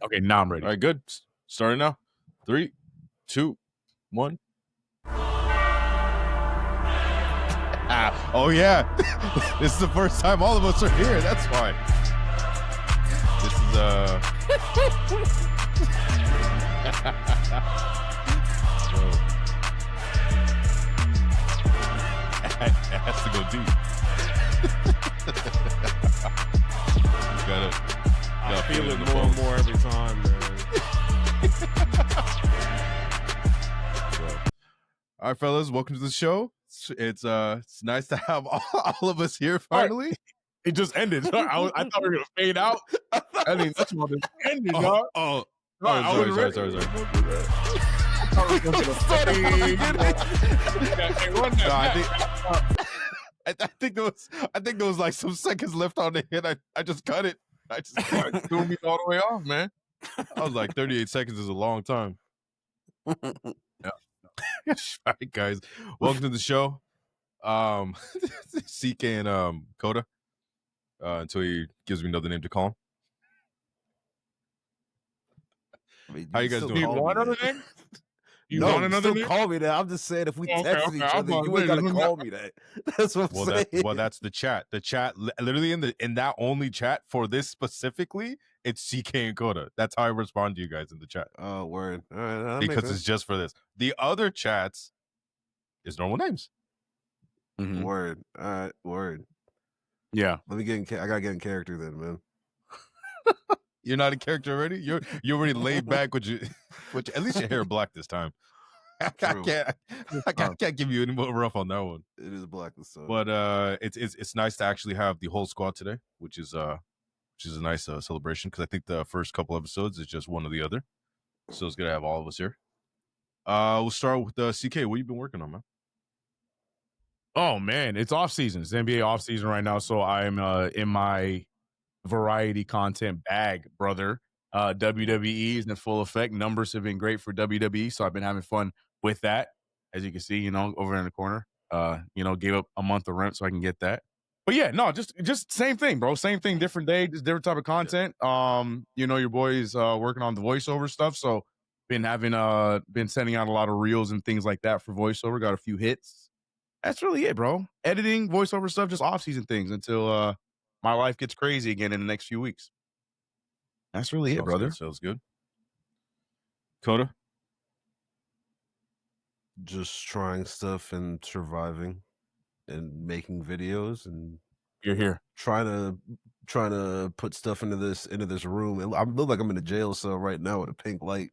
Okay, now I'm ready. All right, good. Starting now. 3, 2, 1. Oh yeah, this is the first time all of us are here. That's why. This is it has to go deep. I feel it more and more every time, man. All right, fellas, welcome to the show. It's nice to have all of us here finally. It just ended. I thought we were gonna fade out. I mean, that's what it ended, y'all. Sorry. I think there was like some seconds left on the hit. I just cut it. I just threw me all the way off, man. I was like, 38 seconds is a long time. Yeah. All right, guys, welcome to the show. CK and Coda. Until he gives me another name to call him. I mean, how you guys doing? You want another name? You want another name? Call me that. I'm just saying if we text each other, you ain't gotta call me that. That's what I'm saying. That's the chat. The chat, literally in that only chat for this specifically, it's CK and Coda. That's how I respond to you guys in the chat. Oh, word. All right, because it's just for this. The other chats is normal names. Mm-hmm. Word. All right, word. Yeah. Let me get in. I gotta get in character then, man. You're not in character already. You're already laid back with you. At least your hair black this time. I can't give you any more rough on that one. It is black this time. But it's nice to actually have the whole squad today, which is a nice celebration because I think the first couple episodes is just one or the other. So it's gonna have all of us here. We'll start with CK. What you been working on, man? Oh man, it's off season. It's NBA off season right now, so I'm in my variety content bag, brother. WWE is in full effect. Numbers have been great for WWE, so I've been having fun with that. As you can see, over in the corner, gave up a month of rent so I can get that. But yeah, no, just same thing, bro. Same thing, different day, just different type of content. Your boy's working on the voiceover stuff, so been sending out a lot of reels and things like that for voiceover. Got a few hits. That's really it, bro. Editing, voiceover stuff, just off-season things until my life gets crazy again in the next few weeks. That's really it, brother. Sounds good. Coda? Just trying stuff and surviving and making videos and you're here. Trying to put stuff into this room. I look like I'm in a jail cell right now with a pink light.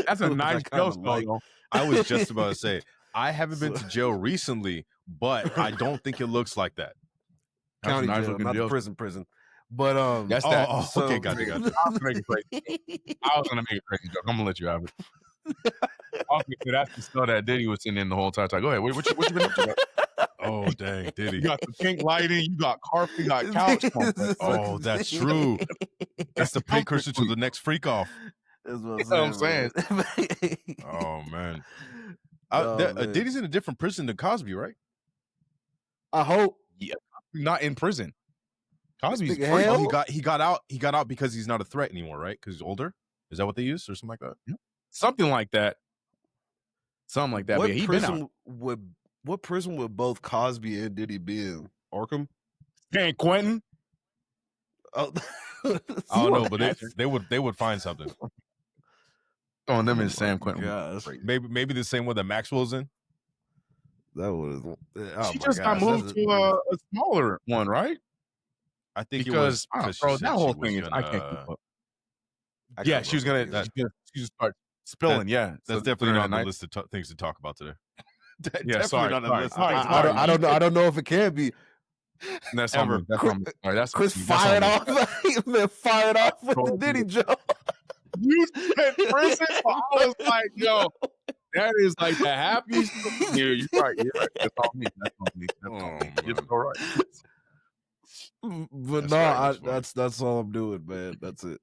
That's a nice jail cell. I was just about to say I haven't been to jail recently, but I don't think it looks like that. County jail, not the prison. But that's that. Okay, gotcha. I was gonna make a crazy joke. I'm gonna let you have it. Okay, that's the stuff that Diddy was sitting in the whole entire time. Go ahead. What you been up to? Oh dang, Diddy! You got the pink lighting. You got carpet. You got couch. Oh, that's true. That's the precursor to the next freak off. That's what I'm saying. Oh man. Diddy's in a different prison than Cosby, right? I hope. Yeah, not in prison. Cosby's free. He got out because he's not a threat anymore, right? Because he's older. Is that what they use or something like that? Yeah. Something like that. What prison would both Cosby and Diddy be in? Arkham? San Quentin? Oh, I don't know, but they would find something. Throwing them in San Quentin. Yeah, maybe the same one that Maxwell's in. That was. She just got moved to a smaller one, right? I think because that whole thing is I can't keep up. Yeah, she was gonna start spilling. That's definitely not on the list of things to talk about today. Yeah, sorry. I don't know if it can be. That's ever. That's Chris fired off. Man, fired off with the Diddy joke. You said prison. I was like, yo, that is like the happiest. Yeah, you're right. That's all me. It's all right. But that's all I'm doing, man. That's it.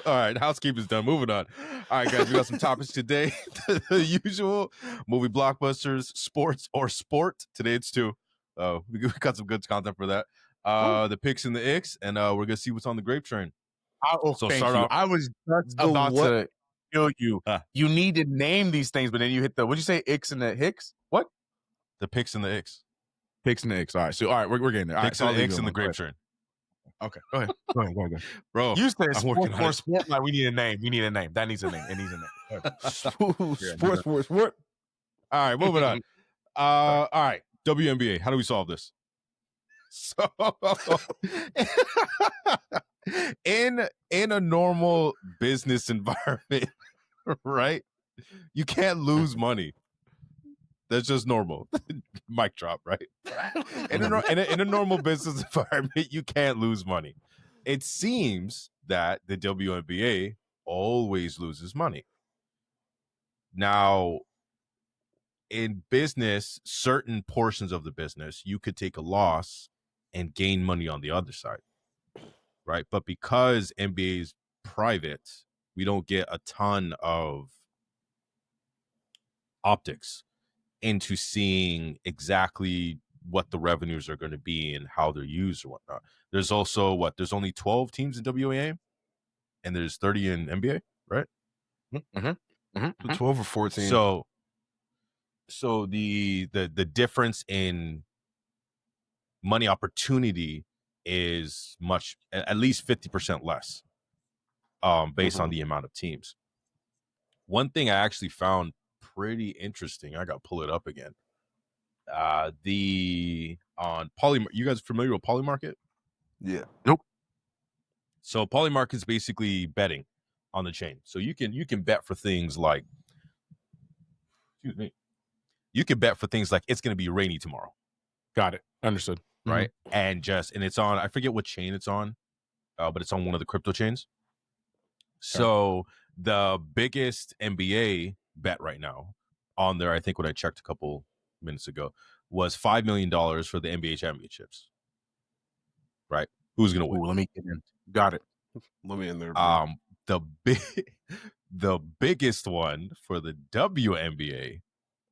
All right, housekeeping's done. Moving on. All right, guys, we got some topics today. The usual movie blockbusters, sports or sport. Today it's 2. We got some good content for that. The picks and the icks, and we're gonna see what's on the grape train. So thank start you. off. I was just The about what? to kill you. You need to name these things, but then you hit the, what'd you say, Ix and the Hicks? What? The picks and the Ix. Picks and the Ix. All right. So, all right, we're getting there. All right, Picks so and the Ix and the grape train. Okay, go ahead. Go ahead. Bro, You said I'm working on it. sport. Like, we need a name. That needs a name. It needs a name. Sport. All right, moving on. All right, WNBA. How do we solve this? So, in a normal business environment, right? You can't lose money. That's just normal. Mic drop, right? In a normal business environment, you can't lose money. It seems that the WNBA always loses money. Now, in business, certain portions of the business, you could take a loss and gain money on the other side, right? But because NBA is private, we don't get a ton of optics into seeing exactly what the revenues are going to be and how they're used or whatnot. There's also there's only 12 teams in WNBA and there's 30 in NBA, right? 12 or 14. So the difference in money opportunity is much, at least 50% less, based on the amount of teams. One thing I actually found pretty interesting, I got to pull it up again. On PolyMarket, you guys familiar with PolyMarket? Yeah. Nope. So PolyMarket is basically betting on the chain. So you can bet for things like, excuse me, you can bet for things like it's going to be rainy tomorrow. Got it. Understood. Right. And it's on, I forget what chain it's on, but it's on one of the crypto chains. So the biggest NBA bet right now on there, I think when I checked a couple minutes ago, was $5 million for the NBA championships. Right. Who's going to win? Ooh, let me get in. Got it. Let me in there. Bro. The biggest one for the WNBA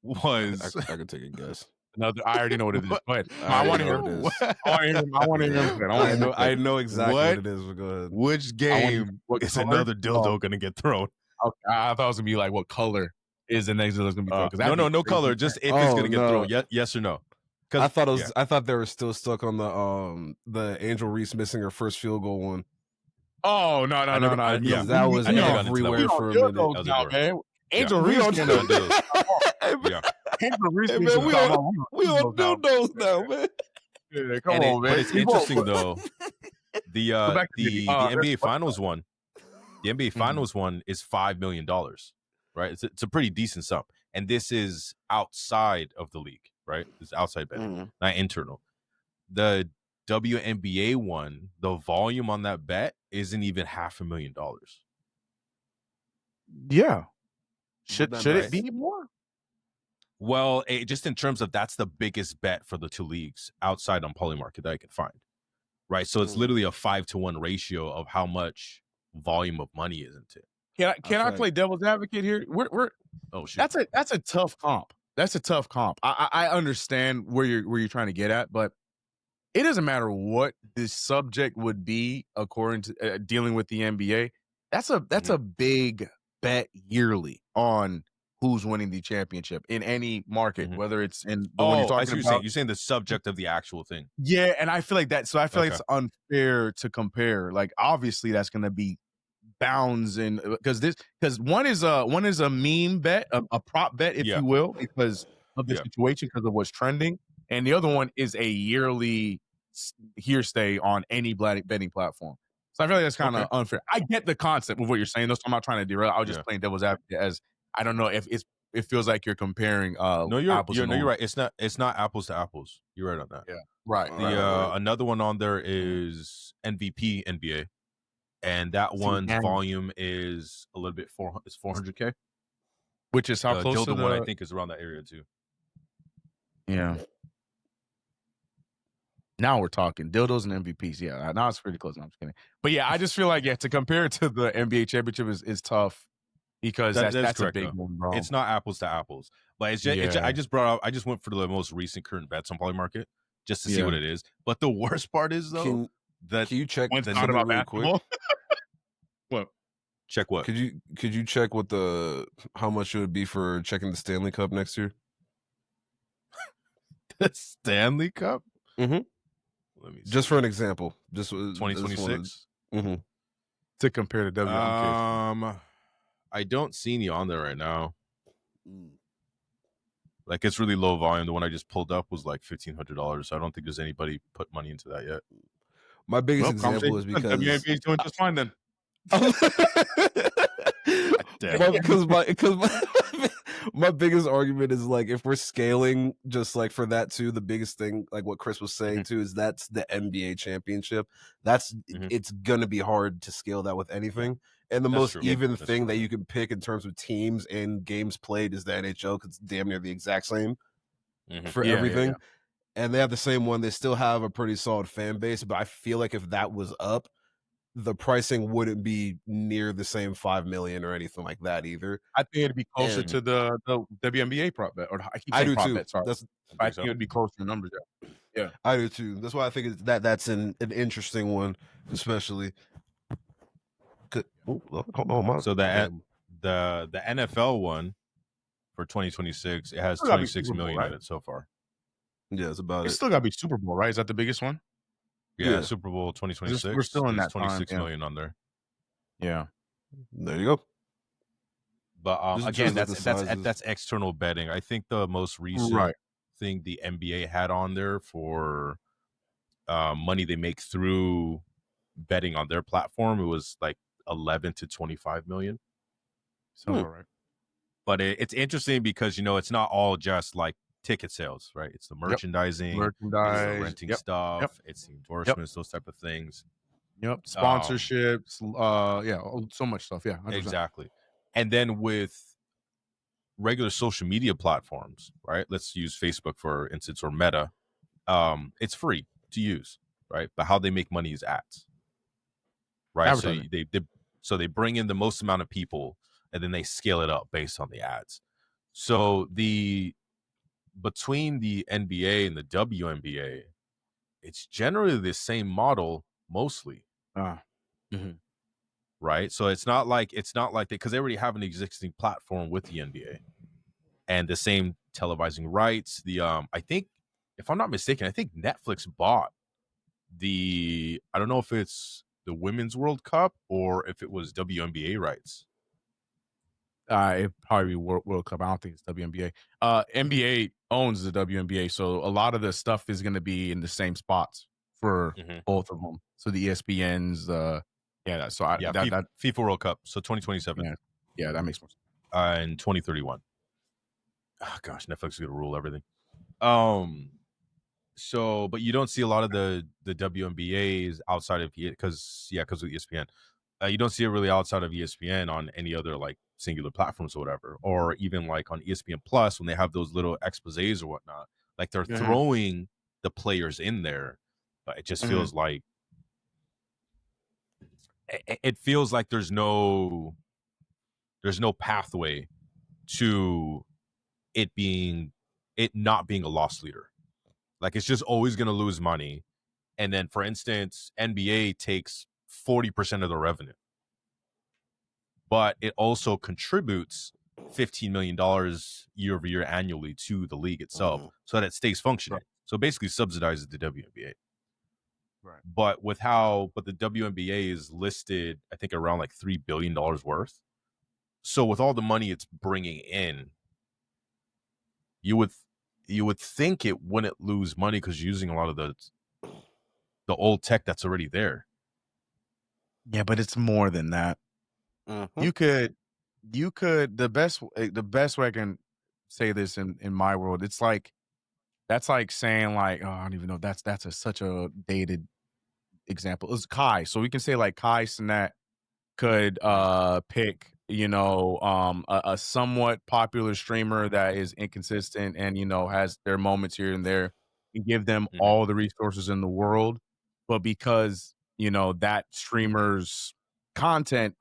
was, I can take a guess. Another, I already know what it is. Go ahead. I want to know hear what it it. is. I want to hear it. I know exactly what it is. But go ahead. Which game is another dildo going to get thrown? Okay. I thought it was going to be like, what color is the next dildo going to be thrown? No color. Just if it's going to get thrown. Yes or no? I thought it was. I thought they were still stuck on the Angel Reese missing her first field goal one. Oh no! Yeah, that was everywhere for a minute. Man. Angel Reese on dildos. Angel Reese, man, we on dildos now, man. Yeah, come on, man. But it's interesting though. The NBA Finals one, the NBA Finals one is $5 million, right? It's a pretty decent sum, and this is outside of the league, right? It's outside betting, not internal. The WNBA one, the volume on that bet isn't even $500,000. Yeah, should it be more? Well, just in terms of that's the biggest bet for the two leagues outside on PolyMarket that I could find, right? So it's literally a 5-to-1 ratio of how much volume of money is into it. Can I play devil's advocate here? We're oh shit. That's a tough comp. That's a tough comp. I understand where you're trying to get at, but it doesn't matter what this subject would be according to dealing with the NBA. That's a big bet yearly on who's winning the championship in any market, whether it's in the one you're talking about. You're saying the subject of the actual thing. Yeah, and I feel like that. So I feel like it's unfair to compare. Like obviously that's going to be bounds in because one is a meme bet, a prop bet, if you will, because of the situation, because of what's trending, and the other one is a yearly hearsay on any betting platform. So I feel like that's kind of unfair. I get the concept of what you're saying. I'm not trying to derail. I was just playing devil's advocate as I don't know if it feels like you're comparing you're apples you're right. It's not apples to apples. You're right on that. Yeah. Right. Another one on there is MVP NBA. And that one's volume is a little bit it's 400K. Which is how close to the one I think is around that area too. Yeah. Now we're talking dildos and MVPs. Yeah, now it's pretty close. No, I'm just kidding. But yeah, I just feel like to compare it to the NBA championship is tough because that's correct, a big one, bro. It's not apples to apples. But it's just, I just went for the most recent current bets on PolyMarket just to see what it is. But the worst part is though, can you check the number really quick? What? Check what? Could you check what how much it would be for checking the Stanley Cup next year? The Stanley Cup? Mm-hmm. Let me see. Just for an example. Just 2026? Mm-hmm. To compare to W. I don't see any on there right now. Like, it's really low volume. The one I just pulled up was like $1,500. So I don't think there's anybody put money into that yet. My biggest example is because WNBA is doing just fine then. Because my biggest argument is like, if we're scaling just like for that too, the biggest thing, like what Chris was saying too, is that's the NBA championship. That's it's gonna be hard to scale that with anything. And the most even thing that you can pick in terms of teams and games played is the NHL, because it's damn near the exact same for everything. And they have the same one. They still have a pretty solid fan base, but I feel like if that was up, the pricing wouldn't be near the same 5 million or anything like that either. I think it'd be closer to the WNBA prop bet. Or I keep I saying do prop too. bet, sorry. I think it'd be closer to numbers. Yeah, I do too. That's why I think that's an interesting one, especially. So the NFL one for 2026, it has 26 million in it so far. Yeah, it's about it's still gotta be Super Bowl, right? Is that the biggest one? Yeah, Super Bowl 2026. We're still in that 26 time, million on there. Yeah, there you go. But again, that's external betting. I think the most recent thing the NBA had on there for money they make through betting on their platform, it was like 11 to 25 million. So right. But it's interesting because it's not all just like ticket sales, right? It's the merchandising, it's the renting stuff, it's the endorsements, those type of things. Sponsorships, so much stuff. Yeah, 100%. Exactly. And then with regular social media platforms, right? Let's use Facebook for instance, or Meta. It's free to use, right? But how they make money is ads, right? So they bring in the most amount of people, and then they scale it up based on the ads. So between the NBA and the WNBA, it's generally the same model mostly. Right? So it's not like because they already have an existing platform with the NBA and the same televising rights. I think, if I'm not mistaken, I think Netflix bought I don't know if it's the Women's World Cup or if it was WNBA rights. It'd probably be World Cup. I don't think it's WNBA. NBA owns the WNBA, so a lot of the stuff is going to be in the same spots for both of them. So the ESPNs, FIFA World Cup. So 2027. Yeah, that makes more sense. And 2031. Oh, gosh, Netflix is going to rule everything. So, but you don't see a lot of the WNBAs outside of because of ESPN. You don't see it really outside of ESPN on any other like singular platforms or whatever, or even like on ESPN Plus when they have those little exposés or whatnot. Like they're throwing the players in there, but it just feels like there's no pathway to it not being a loss leader. Like it's just always going to lose money. And then, for instance, NBA takes 40% of the revenue, but it also contributes $15 million year over year annually to the league itself so that it stays functioning. So basically subsidizes the WNBA. Right. But the WNBA is listed, I think, around like $3 billion worth. So with all the money it's bringing in, you would think it wouldn't lose money because you're using a lot of the old tech that's already there. Yeah, but it's more than that. You could the best way I can say this in my world, it's like that's like saying like, oh, I don't even know, that's such a dated example. It's Kai. So we can say like Kai Cenat could pick a somewhat popular streamer that is inconsistent and has their moments here and there, and give them all the resources in the world. But because that streamer's content,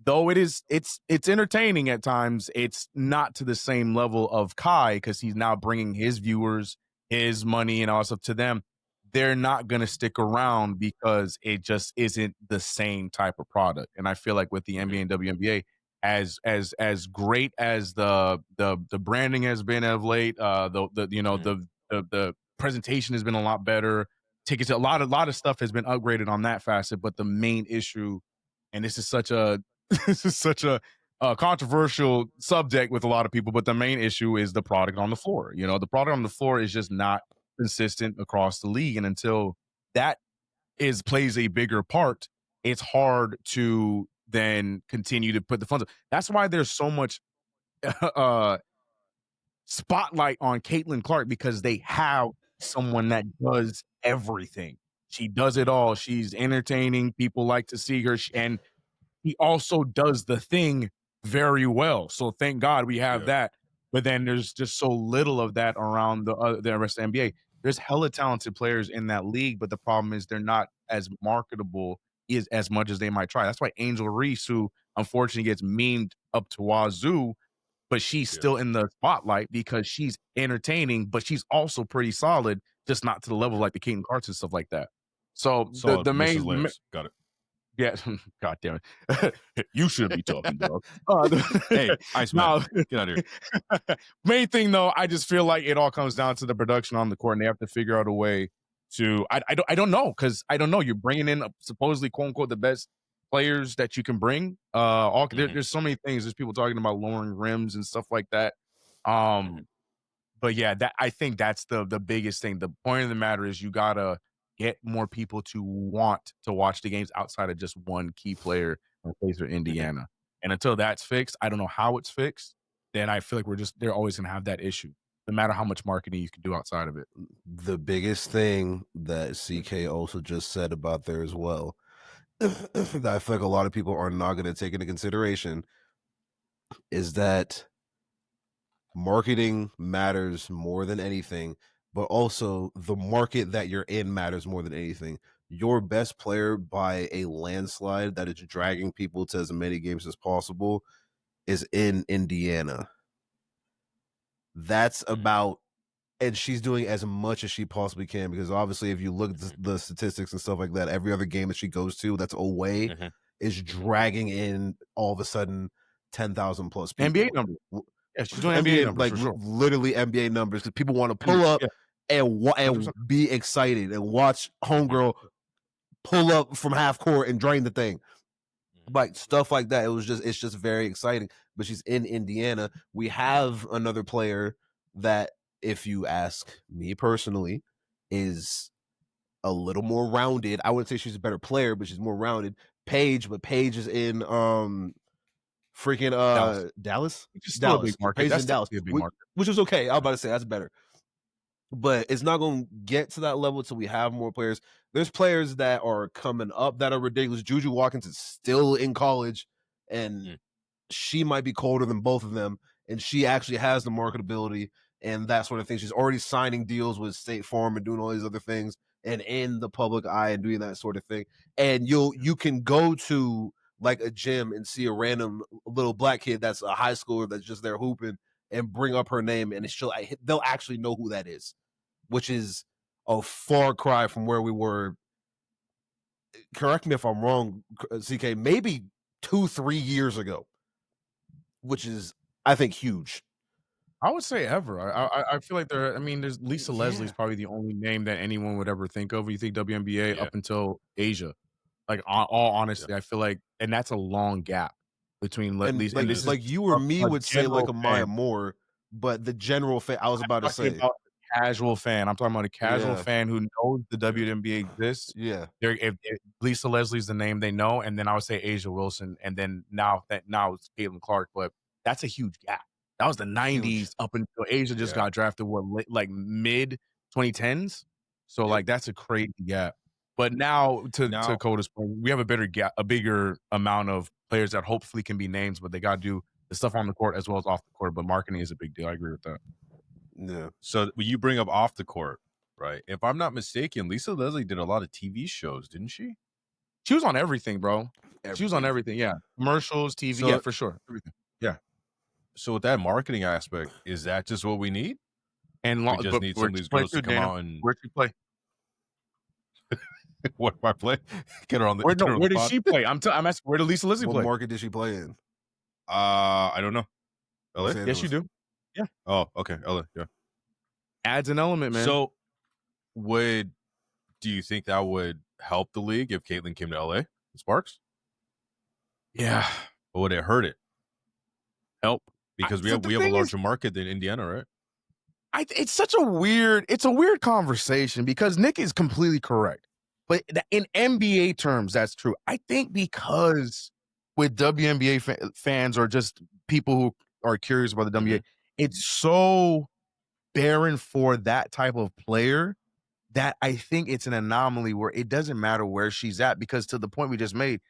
though it's entertaining at times, it's not to the same level of Kai because he's now bringing his viewers, his money and all stuff to them. they're not going to stick around because it just isn't the same type of product. And I feel like with the NBA and WNBA, as great as the branding has been of late, the presentation has been a lot better. Tickets, a lot of stuff has been upgraded on that facet. But the main issue, and this is such a controversial subject with a lot of people, but the main issue is the product on the floor. The product on the floor is just not consistent across the league, and until that plays a bigger part, it's hard to then continue to put the funds up. That's why there's so much spotlight on Caitlin Clark, because they have someone that does everything. She does it all. She's entertaining. People like to see her, and he also does the thing very well. So thank God we have that. But then there's just so little of that around the rest of the NBA. There's hella talented players in that league, but the problem is they're not as marketable as much as they might try. That's why Angel Reese, who unfortunately gets memed up to wazoo, but she's still in the spotlight because she's entertaining, but she's also pretty solid, just not to the level like the Keaton Clarks and stuff like that. So the main got it. Yeah, God damn it. You should be talking, dog. Hey, Iceman, get out of here. Main thing, though, I just feel like it all comes down to the production on the court, and they have to figure out a way to. I don't know, because I don't know. You're bringing in supposedly, quote unquote, the best players that you can bring. There's so many things. There's people talking about lowering rims and stuff like that. But yeah, I think that's the biggest thing. The point of the matter is you gotta get more people to want to watch the games outside of just one key player in place of Indiana. And until that's fixed, I don't know how it's fixed, then I feel like they're always going to have that issue, no matter how much marketing you can do outside of it. The biggest thing that CK also just said about there as well, that I feel like a lot of people are not going to take into consideration, is that marketing matters more than anything, but also the market that you're in matters more than anything. Your best player by a landslide that is dragging people to as many games as possible is in Indiana. That's about, and she's doing as much as she possibly can, because obviously if you look at the statistics and stuff like that, every other game that she goes to that's away is dragging in all of a sudden 10,000 plus people. NBA numbers. Yeah, she's doing NBA numbers, like for sure. literally NBA numbers, because people want to pull up and be excited and watch homegirl pull up from half court and drain the thing, like stuff like that. It's just very exciting. But she's in Indiana. We have another player that, if you ask me personally, is a little more rounded. I wouldn't say she's a better player, but she's more rounded. Paige, but Paige is in freaking Dallas. Still a big market. Paige That's in Dallas, a big market. which is okay. I was about to say that's better, but it's not going to get to that level until we have more players. There's players that are coming up that are ridiculous. Juju Watkins is still in college, and she might be colder than both of them, and she actually has the marketability and that sort of thing. She's already signing deals with State Farm and doing all these other things and in the public eye and doing that sort of thing. And you can go to like a gym and see a random little black kid that's a high schooler that's just there hooping and bring up her name, and they'll actually know who that is, which is a far cry from where we were. Correct me if I'm wrong, CK, maybe 2-3 years ago, which is, I think, huge. I would say ever. I feel like there's Lisa Leslie's probably the only name that anyone would ever think of when you think WNBA up until Asia. Like, all honesty, I feel like, and that's a long gap between Lisa. And like you or me would say like a Maya Moore, but the general fan, I was about to say. About a casual fan. I'm talking about a casual fan who knows the WNBA exists. Yeah. If Lisa Leslie's the name they know, and then I would say Asia Wilson, and then now it's Caitlin Clark, but that's a huge gap. That was the 90s up until Asia just got drafted, like mid 2010s. So like that's a crazy gap. But now to Coda's point, we have a bigger amount of players that hopefully can be names, but they got to do the stuff on the court as well as off the court. But marketing is a big deal. I agree with that. Yeah. So when you bring up off the court, right? If I'm not mistaken, Lisa Leslie did a lot of TV shows, didn't she? She was on everything, bro. She was on everything. Yeah, commercials, TV, for sure, everything. Yeah. So with that marketing aspect, is that just what we need? And we just need some of these girls to come out and where'd you play? What if I play? Get her on the. Where, get her on where the did pod. she play? I'm asking, where did Lisa Leslie What play? market did she play in? I don't know. LA. Los Yes, you Angeles. do. Oh, okay. LA. Yeah. Adds an element, man. So, do you think that would help the league if Caitlyn came to LA? Sparks? yeah, Or would it hurt it? help. Because we So have the a thing is, larger market than Indiana, right? it's such a weird conversation because Nick is completely correct. But in NBA terms, that's true. I think because with WNBA fans or just people who are curious about the WNBA, it's so barren for that type of player that I think it's an anomaly where it doesn't matter where she's at, because to the point we just made,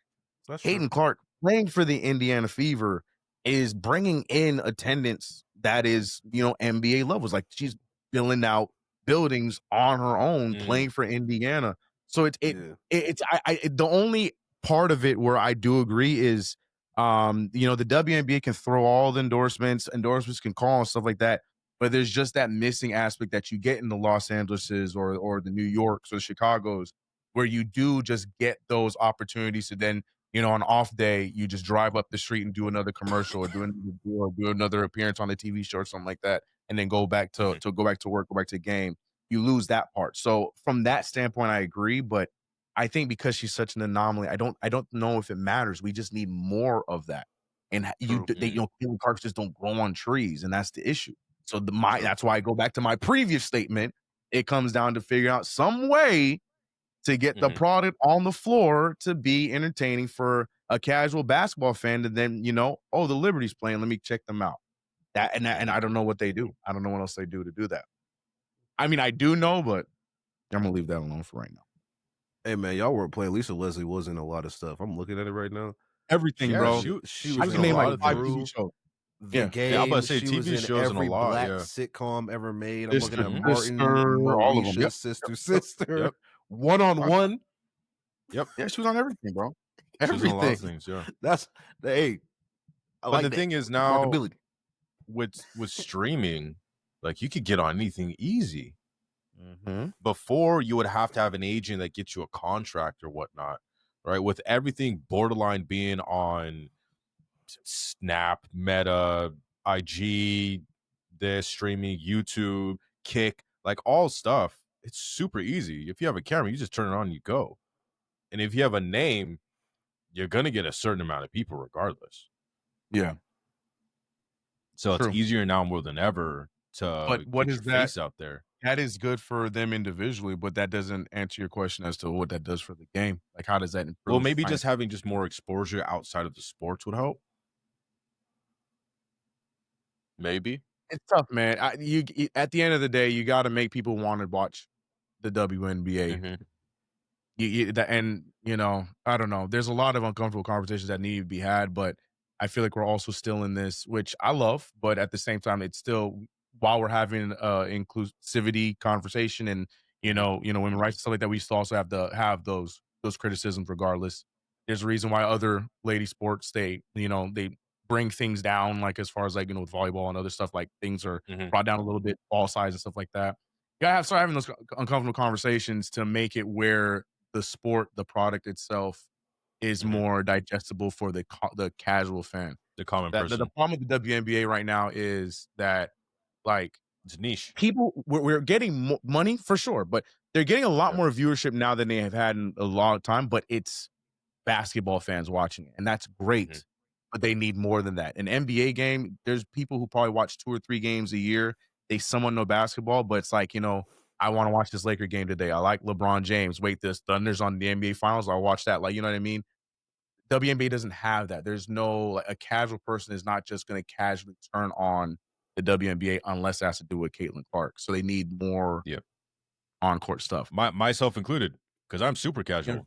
That's Hayden Clark playing for the Indiana Fever is bringing in attendance that is, NBA levels. Like, she's filling out buildings on her own, playing for Indiana. So the only part of it where I do agree is, the WNBA can throw all the endorsements can call and stuff like that, but there's just that missing aspect that you get in the Los Angeleses or the New Yorks or the Chicagos, where you do just get those opportunities to then, on off day, you just drive up the street and do another commercial or do another appearance on a TV show or something like that, and then go back to work, go back to the game. You lose that part. So from that standpoint, I agree, but I think because she's such an anomaly, I don't know if it matters. We just need more of that. And Caitlyn Clarks just don't grow on trees, and that's the issue. So that's why I go back to my previous statement. It comes down to figuring out some way to get the product on the floor to be entertaining for a casual basketball fan. And then, the Liberty's playing. Let me check them out. And I don't know what they do. I don't know what else they do to do that. I mean, I do know, but I'm gonna leave that alone for right now. Hey man, y'all weren't playing. Lisa Leslie was in a lot of stuff. I'm looking at it right now. Everything, bro. She I was can in name a lot like of 5 things. TV shows. The Game. Yeah, I'm about to say she TV was in shows and a every lot, black yeah. sitcom ever made. I'm Sister, looking at Martin, all of them. Marisha, sister, Yep. One-on-One. Yep. Yeah, she was on everything, bro. She's Everything. in a lot of things, yeah. That's I But like the that. thing is now Marketability. with streaming, like, you could get on anything easy. Before, you would have to have an agent that gets you a contract or whatnot, right? With everything borderline being on Snap, Meta, IG, this streaming, YouTube, Kick, like all stuff, it's super easy. If you have a camera, you just turn it on and you go. And if you have a name, you're gonna get a certain amount of people regardless. Yeah. So True. it's easier now more than ever to But what get is your that? face out there. That is good for them individually, but that doesn't answer your question as to what that does for the game. Like, how does that improve? Well, maybe just having just more exposure outside of the sports would help. Maybe. It's tough, man. At the end of the day, you got to make people want to watch the WNBA. I don't know. There's a lot of uncomfortable conversations that need to be had, but I feel like we're also still in this, which I love, but at the same time, it's still, while we're having inclusivity conversation and women's rights and stuff like that, we still also have to have those criticisms regardless. There's a reason why other lady sports they bring things down, like as far as with volleyball and other stuff, like things are brought down a little bit, ball size and stuff like that. You gotta start having those uncomfortable conversations to make it where the sport, the product itself, is more digestible for the casual fan, the common person. The problem with the WNBA right now is that, like, it's niche. People, we're getting money for sure, but they're getting a lot more viewership now than they have had in a long time. But it's basketball fans watching it, and that's great. But they need more than that. An NBA game, there's people who probably watch 2 or 3 games a year. They somewhat know basketball, but it's like, I want to watch this Laker game today. I like LeBron James. Wait, this Thunder's on the NBA Finals. I'll watch that. Like, you know what I mean? WNBA doesn't have that. There's no, a casual person is not just going to casually turn on the WNBA unless it has to do with Caitlyn Clark. So they need more on-court stuff. Myself included, because I'm super casual.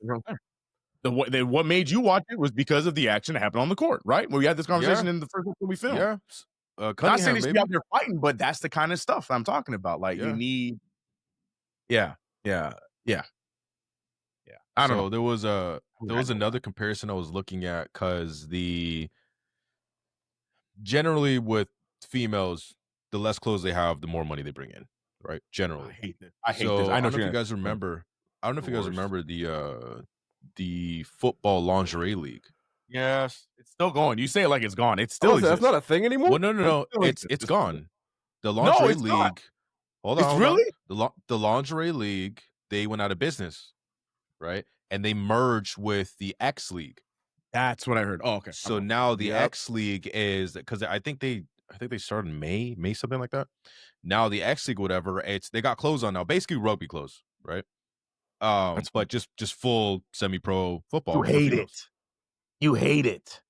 What made you watch it was because of the action that happened on the court, right? When we had this conversation in the first one we filmed. Yeah. Not saying they should be out there fighting, but that's the kind of stuff I'm talking about. Like, you need... Yeah. I don't know. There was another comparison I was looking at, because generally with females, the less clothes they have, the more money they bring in, right? Generally. I hate this. I don't know if if you guys remember, I don't know if you guys remember the football lingerie league. Yes, it's still going. You say it like it's gone. It I still was gonna say, exists. that's not a thing anymore. Well, no. still It's exists. gone. The No, lingerie it's not. league. Hold It's on. really? The lingerie league, they went out of business, right? And they merged with the X League. That's what I heard. Oh, okay. So now the X League is, because I think they started in May something like that. Now the X League, whatever, they got clothes on now, basically rugby clothes, right? But just full semi-pro football. You hate it. You hate it.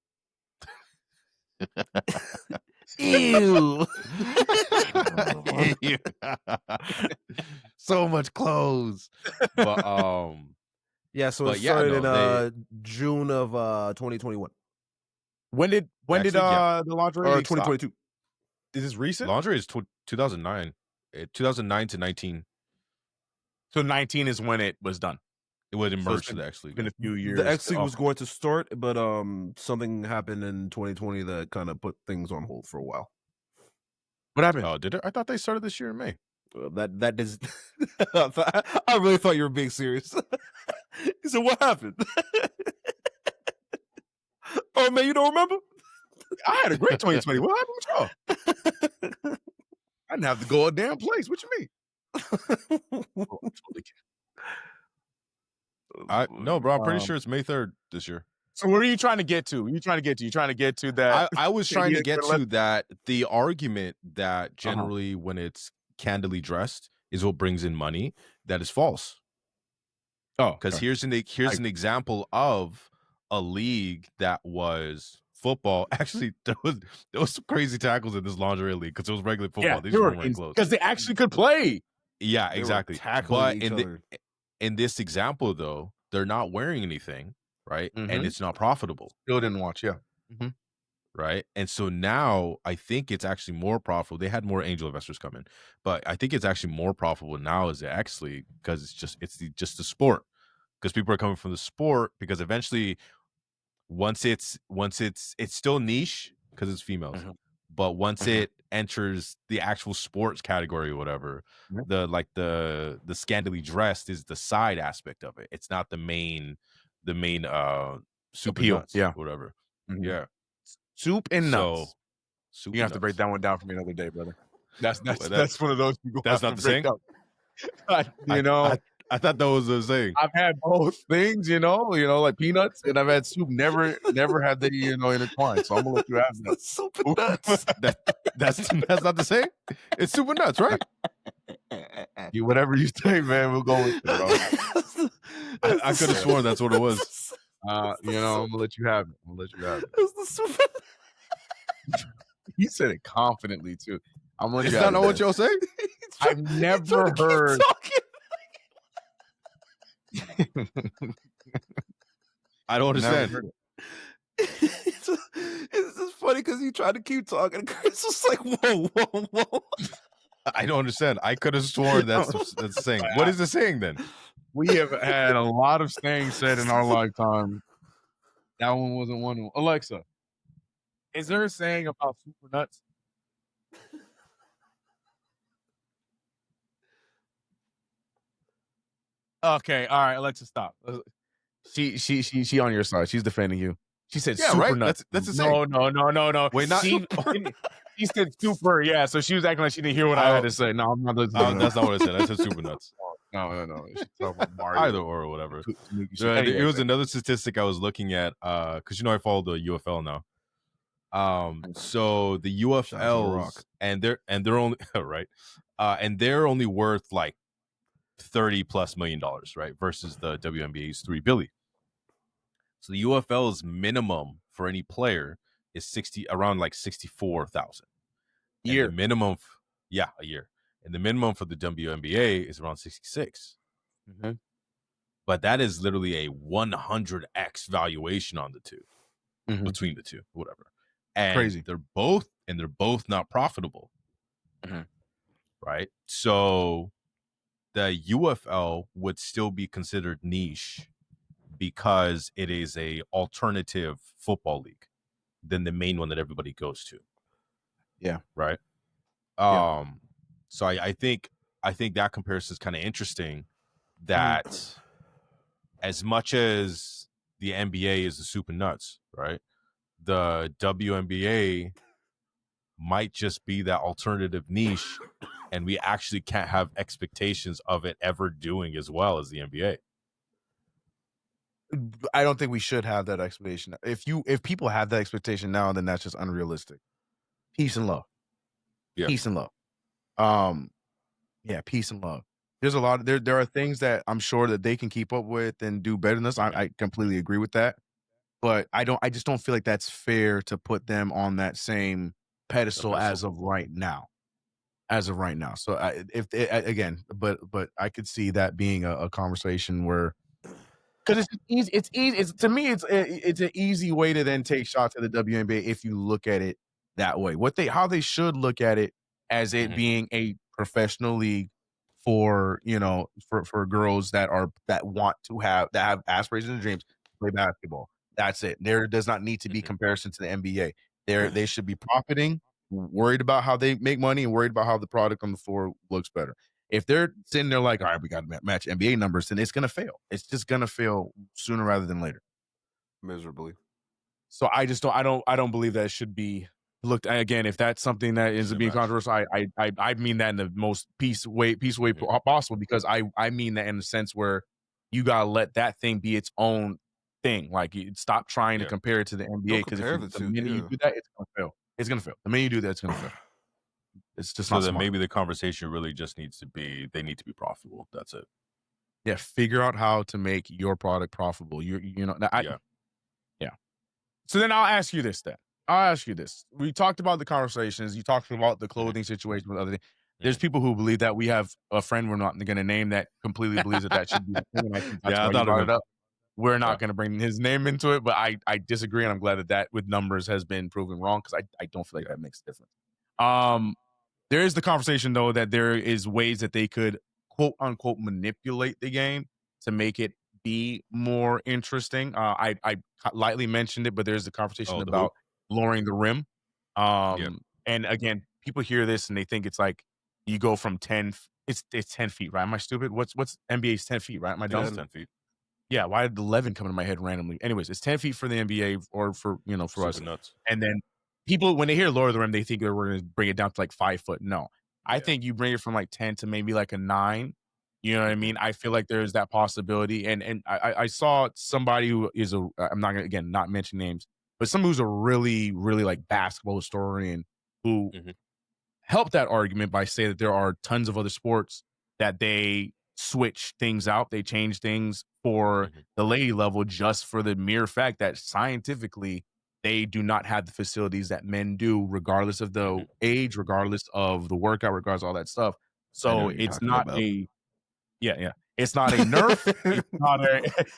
Ew. So much clothes. But Yeah, so But it yeah, started no, in June of 2021 When did the lingerie or league stop? 2022. Is this recent? lingerie is 2009. 2009 to 19. So 19 is when it was done. It would So emerge it's to the X League. been a few years. The X League Oh, was going to start, but something happened in 2020 that kind of put things on hold for a while. what happened? Oh, did it? I thought they started this year in May. That is, I really thought you were being serious. He said, "What happened?" Oh man, you don't remember? I had a great 2020. What happened with y'all? I didn't have to go a damn place. What you mean? No, bro. I'm pretty sure it's May 3rd this year. So what are you trying to get to? You trying to get to that? I was trying to get Yeah, to that. The argument that generally when it's candidly dressed is what brings in money. That is false. Oh, Because okay. here's an example of a league that was football. Actually, there was some crazy tackles in this lingerie league because it was regular football. Yeah, These were wearing clothes. because they actually could play. Yeah, They were exactly. tackling But each other. in this example, though, they're not wearing anything, right? Mhm. And it's not profitable, Still didn't watch. Yeah. right? And so now I think it's actually more profitable. They had more angel investors come in, but I think it's actually more profitable now as the X League because it's just the sport. Because people are coming from the sport because eventually once it's still niche because it's females, Mhm. but once it enters the actual sports category or whatever, Mhm. the scantily dressed is the side aspect of it. It's not the main super Appeal, nuts, yeah. whatever. Mhm. Yeah. Soup and nuts. So super You have to nuts. break that one down for me another day, brother. That's That's one of those people. that's have not to the break saying? up. You know, I thought that was the saying. I've had both things. You know, like peanuts, and I've had soup. Never had they intertwined. So I'm gonna let you have that. Super nuts. That's not the saying. It's super nuts, right? You whatever you say, man. We'll go with it, bro. I could have sworn that's what it was. I'm gonna let you have it. It's the super. He said it confidently too. I'm gonna let Is you that have not it. what y'all say? I've never heard. I don't understand. Never heard It's just funny because he tried to keep talking. Chris was like, "Whoa." I don't understand. I could have sworn that's the saying. What is the saying then? We have had a lot of sayings said in our lifetime. That one wasn't one of them. Alexa, is there a saying about super nuts? Okay, all right, Alexa, stop. She on your side. She's defending you. She said Yeah, super right? nuts. That's the saying. No. Wait, not She said super, yeah. So she was acting like she didn't hear what I had to say. No, I'm not listening. That's not what I said. I said super nuts. No. She's talking about Mario. Either or whatever. Anyway, It was another statistic I was looking at because I follow the UFL now. So the UFLs and they're only right, and they're only worth like $30+ million, right? Versus the WNBA's $3 billion. So the UFL's minimum for any player is around like 64,000. Year. The minimum, a year. And the minimum for the WNBA is around 66. Mm-hmm. But that is literally a 100x valuation on the two, between the two, whatever. And crazy. They're both not profitable, right? So the UFL would still be considered niche because it is a alternative football league than the main one that everybody goes to. Yeah. Right. So I think that comparison is kind of interesting that as much as the NBA is the super nuts, right? The WNBA might just be that alternative niche, and we actually can't have expectations of it ever doing as well as the NBA. I don't think we should have that expectation. If people have that expectation now, then that's just unrealistic. Peace and love. Yeah. Peace and love. Yeah, peace and love. There's a lot. There are things that I'm sure that they can keep up with and do better than us. I completely agree with that. But I just don't feel like that's fair to put them on that same pedestal as of right now. So again, but I could see that being a conversation where, because it's easy. It's easy. To me, it's an easy way to then take shots at the WNBA if you look at it that way. How they should look at it as it being a professional league for for girls that have aspirations and dreams to play basketball. That's it. There does not need to be comparison to the NBA. They should be profiting, worried about how they make money, and worried about how the product on the floor looks better. If they're sitting there like, all right, we got to match NBA numbers, then it's going to fail. It's just going to fail sooner rather than later. Miserably. So I don't believe that it should be looked at. Again, if that's something that is being controversial, I mean that in the most peace way possible, because I mean that in the sense where you got to let that thing be its own thing. Like, you stop trying to compare it to the NBA, because the minute you do that, it's going to fail. It's going to fail. The minute you do that, it's going to fail. It's just not then smart. Maybe the conversation really just needs to be, they need to be profitable. That's it. Yeah, figure out how to make your product profitable. Yeah. So then I'll ask you this. We talked about the conversations. You talked about the clothing situation with other things. There's people who believe that. We have a friend we're not going to name that completely believes that should be the thing. And I think that's why you brought it up. We're not going to bring his name into it, but I disagree, and I'm glad that with numbers has been proven wrong, because I don't feel like that makes a difference. There is the conversation, though, that there is ways that they could, quote unquote, manipulate the game to make it be more interesting. I lightly mentioned it, but there's the conversation about lowering the rim. And again, people hear this and they think it's like you go from 10. It's 10 feet, right? Am I stupid? What's NBA's 10 feet, right? Am I dumb? 10 feet. Yeah, why did 11 come into my head randomly? Anyways, it's 10 feet for the NBA, or for Super us. Nuts. And then people, when they hear lower the rim, they think that we're going to bring it down to like 5 foot. No, I think you bring it from like 10 to maybe like a 9. You know what I mean? I feel like there's that possibility. And I saw somebody who is I'm not going to, again, not mention names, but someone who's a really, really like basketball historian who helped that argument by saying that there are tons of other sports that they switch things out. They change things for the lady level, just for the mere fact that scientifically they do not have the facilities that men do, regardless of the age, regardless of the workout, regardless of all that stuff. So it's not it's not a nerf.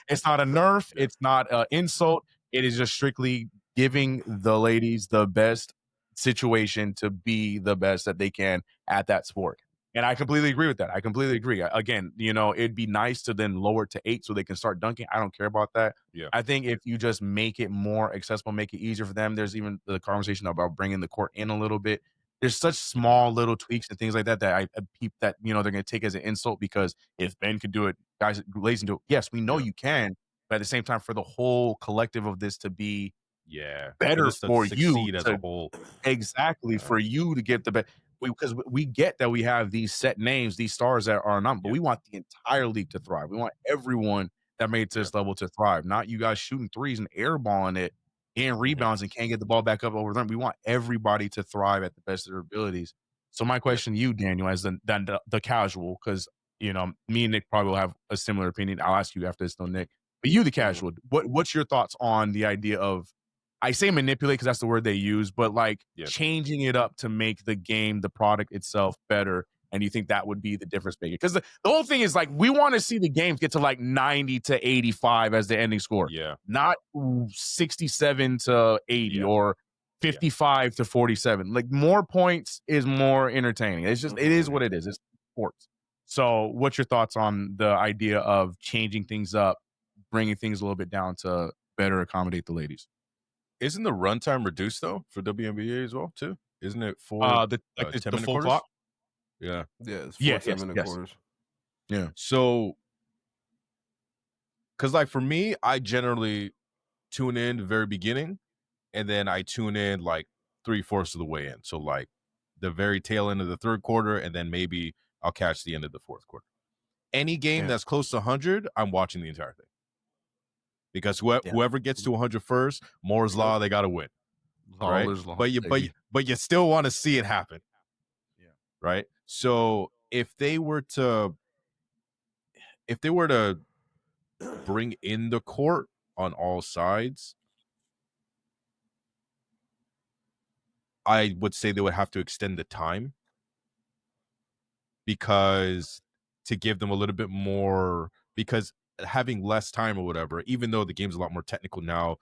It's not a nerf. It's not an insult. It is just strictly giving the ladies the best situation to be the best that they can at that sport. And I completely agree with that. I completely agree. Again, it'd be nice to then lower it to 8 so they can start dunking. I don't care about that. Yeah. I think if you just make it more accessible, make it easier for them. There's even the conversation about bringing the court in a little bit. There's such small little tweaks and things like that that they're going to take as an insult, because if Ben could do it, guys, ladies can do it. Yes, we know you can, but at the same time, for the whole collective of this to be better for you as a whole, exactly, for you to get the best. Because we get that we have these set names, these stars that are not, but we want the entire league to thrive. We want everyone that made it to this level to thrive, not you guys shooting threes and airballing it, getting rebounds and can't get the ball back up over them. We want everybody to thrive at the best of their abilities. So my question to you, Daniel, as the casual, because me and Nick probably will have a similar opinion. I'll ask you after this, though, Nick. But you, the casual, what's your thoughts on the idea of, I say manipulate because that's the word they use, but like changing it up to make the game, the product itself, better? And you think that would be the difference maker? Because the whole thing is like, we want to see the games get to like 90 to 85 as the ending score. Yeah. Not 67 to 80 or 55 to 47. Like, more points is more entertaining. It's just, it is what it is. It's sports. So what's your thoughts on the idea of changing things up, bringing things a little bit down to better accommodate the ladies? Isn't the runtime reduced though for WNBA as well too? Isn't it for the 10-minute full quarters? clock? Yeah. Yeah, it's 4 10-minute quarters. Yeah. So Because like for me, I generally tune in the very beginning, and then I tune in like 3/4 of the way in. So like the very tail end of the third quarter, and then maybe I'll catch the end of the fourth quarter. Any game that's close to 100, I'm watching the entire thing. Because whoever gets to 100 first, Moore's Law, they got to win. Right? But you still want to see it happen. Yeah. Right? So if they were to bring in the court on all sides, I would say they would have to extend the time, because to give them a little bit more, because having less time or whatever, even though the game's a lot more technical now,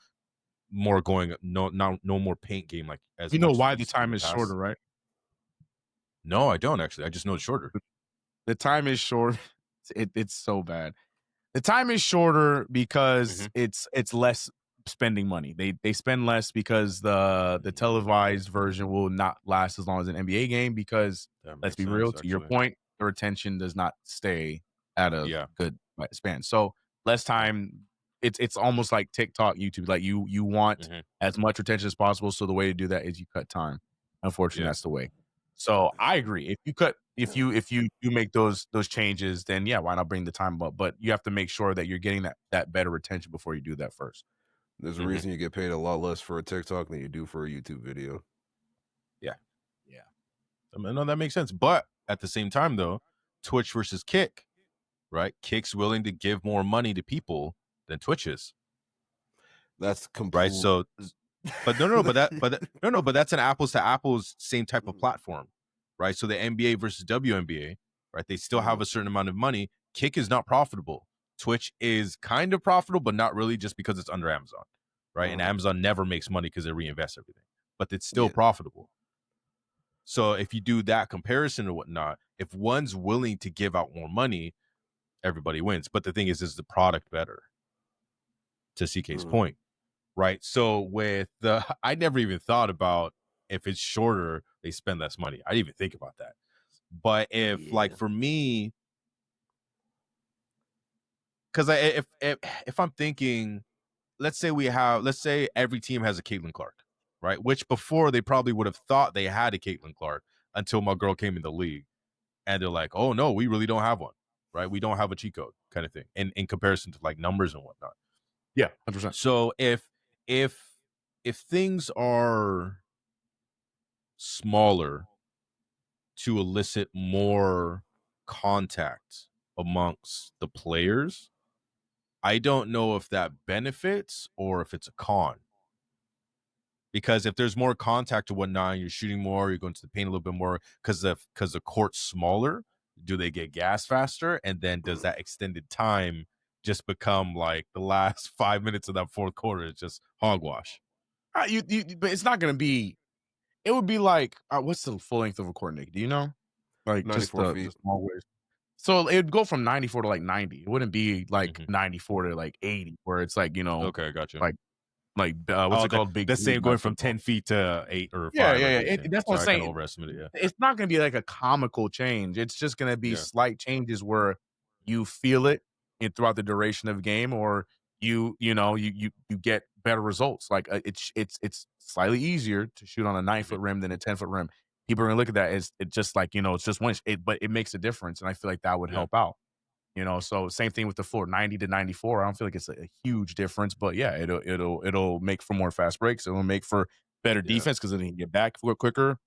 more going no more paint game like as You know much as why it the used to be in time is past. shorter, right? No, I don't actually. I just know it's shorter. The time is short. It's so bad. The time is shorter because it's less spending money. They spend less because the televised version will not last as long as an NBA game, because let's be real, to your point, the retention does not stay at a good span. So less time. It's almost like TikTok, YouTube. Like you want as much retention as possible. So the way to do that is you cut time. Unfortunately, that's the way. So I agree. If you do make those changes, then yeah, why not bring the time up? But you have to make sure that you're getting that better retention before you do that first. There's a reason you get paid a lot less for a TikTok than you do for a YouTube video. Yeah. I mean, no, that makes sense. But at the same time, though, Twitch versus Kick, right? Kick's willing to give more money to people than Twitch is. That's right. So, but that's an apples to apples same type of platform, right? So the NBA versus WNBA, right? They still have a certain amount of money. Kick is not profitable. Twitch is kind of profitable, but not really, just because it's under Amazon, right? And Amazon never makes money because they reinvest everything, but it's still profitable. So if you do that comparison or whatnot, if one's willing to give out more money, everybody wins. But the thing is the product better? To CK's point, right? So with I never even thought about if it's shorter, they spend less money. I didn't even think about that. But if like for me, because if I'm thinking, let's say every team has a Caitlin Clark, right? Which before they probably would have thought they had a Caitlin Clark until my girl came in the league, and they're like, oh no, we really don't have one, right? We don't have a cheat code kind of thing in comparison to like numbers and whatnot. Yeah, 100%. So if things are smaller to elicit more contact amongst the players, I don't know if that benefits or if it's a con. Because if there's more contact or whatnot, you're shooting more, you're going to the paint a little bit more because the court's smaller, do they get gas faster? And then does that extended time just become like the last 5 minutes of that fourth quarter? It's just hogwash. But it's not going to be. It would be like, what's the full length of a court, Nick? Do you know? Like 94 feet. Just small ways. So it would go from 94 to like 90. It wouldn't be like 94 to like 80, where it's like, Okay, gotcha. Like what's it called? Big. The same going from 10 feet to 8 or 5. Yeah. That's what I'm saying. Overestimate it. Yeah. It's not going to be like a comical change. It's just going to be slight changes where you feel it throughout the duration of the game, or you get better results. Like it's slightly easier to shoot on a 9-foot rim than a 10-foot rim. People are going to look at that as it's just like, it's just one, but it makes a difference. And I feel like that would help out. So same thing with the floor, 90 to 94. I don't feel like it's a huge difference, but yeah, it'll make for more fast breaks. It'll make for better defense because then you can get back quicker.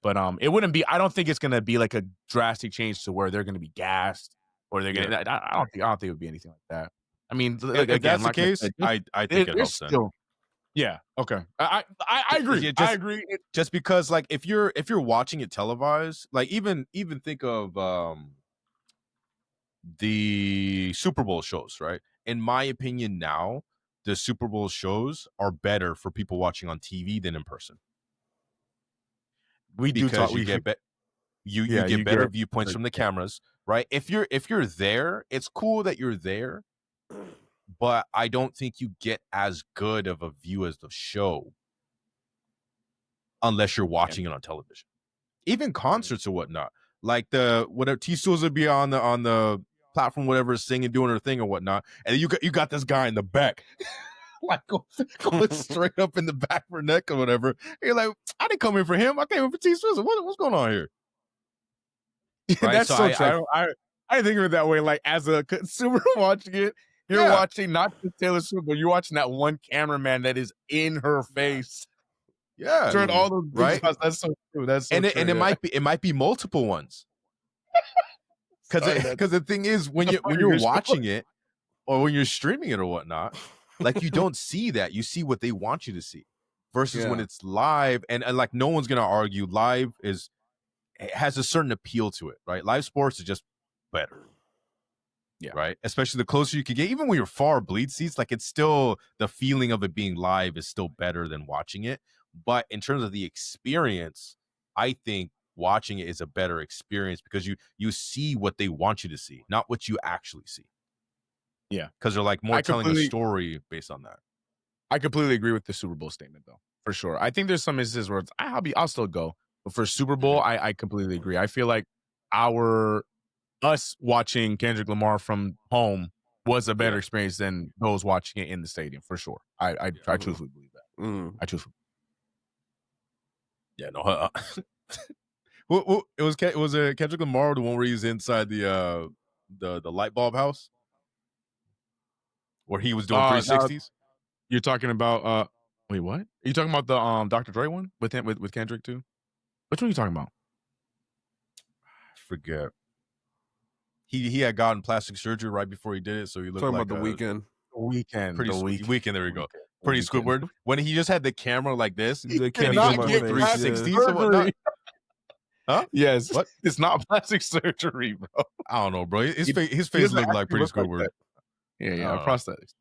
But it wouldn't be. I don't think it's going to be like a drastic change to where they're going to be gassed or they're going to. I don't think it would be anything like that. I mean, if that's the case, I think it helps then. Yeah. Okay. I agree. I agree. Just because, like, if you're watching it televised, like even think of the Super Bowl shows, right? In my opinion, now the Super Bowl shows are better for people watching on TV than in person. We do talk. You get better viewpoints from the cameras, right? If you're there, it's cool that you're there, but I don't think you get as good of a view as the show unless you're watching it on television. Even concerts or whatnot, like whatever T-Stools would be on the platform, whatever, singing, doing her thing or whatnot, and you got this guy in the back, like going straight up in the back of her neck or whatever. And you're like, I didn't come in for him. I came in for T Swizzle. What's going on here? Right? That's so true. I didn't think of it that way. Like as a consumer watching it, you're watching not just Taylor Swift, but you're watching that one cameraman that is in her face. Yeah, turn all those right. shots. That's so true. That's so true, it might be multiple ones. Because the thing is, when you're watching it or when you're streaming it or whatnot, like you don't see that. You see what they want you to see. Versus when it's live, and like no one's gonna argue, live has a certain appeal to it, right? Live sports is just better. Yeah. Right. Especially the closer you can get, even when you're far bleed seats, like it's still the feeling of it being live is still better than watching it. But in terms of the experience, I think watching it is a better experience because you see what they want you to see, not what you actually see. Yeah. Because they're like more telling a story based on that. I completely agree with the Super Bowl statement, though, for sure. I think there's some instances where I'll still go. But for Super Bowl, I completely agree. I feel like us watching Kendrick Lamar from home was a better experience than those watching it in the stadium, for sure. I truthfully believe that. I truthfully. Yeah, no. It was Kendrick Lamar, the one where he's inside the light bulb house, where he was doing 360s. You're talking about wait, what? Are you talking about the Dr. Dre one with him with Kendrick too? Which one are you talking about? I forget. He had gotten plastic surgery right before he did it, so he looked like the weekend. Weekend. Weekend. There we go. Pretty Squidward. When he just had the camera like this, he did not get 360s or whatnot. Huh? Yes. What? It's not plastic surgery, bro. I don't know, bro. His face looked like Pretty Squidward. Like yeah, prosthetics.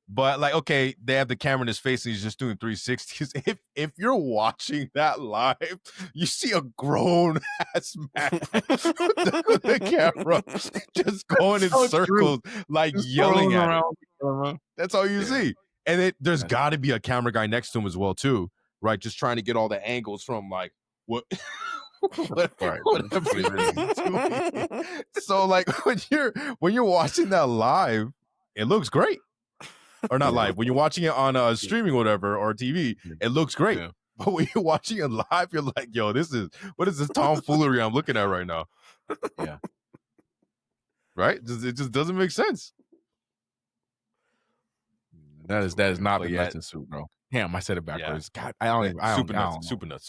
But like, okay, they have the camera in his face and he's just doing 360s. If you're watching that live, you see a grown ass man with the camera just going in circles, like just yelling at him. That's all you see. And there's got to be a camera guy next to him as well, too, right? Just trying to get all the angles from like what. Whatever he's doing. So like when you're watching that live, it looks great. Or not live. When you're watching it on streaming, whatever, or TV, it looks great. Yeah. But when you're watching it live, you're like, "Yo, what is this tomfoolery I'm looking at right now?" Yeah. Right? It just doesn't make sense. That is not the nuts and soup, bro. Damn, I said it backwards. Yeah. God, I don't. Super nuts.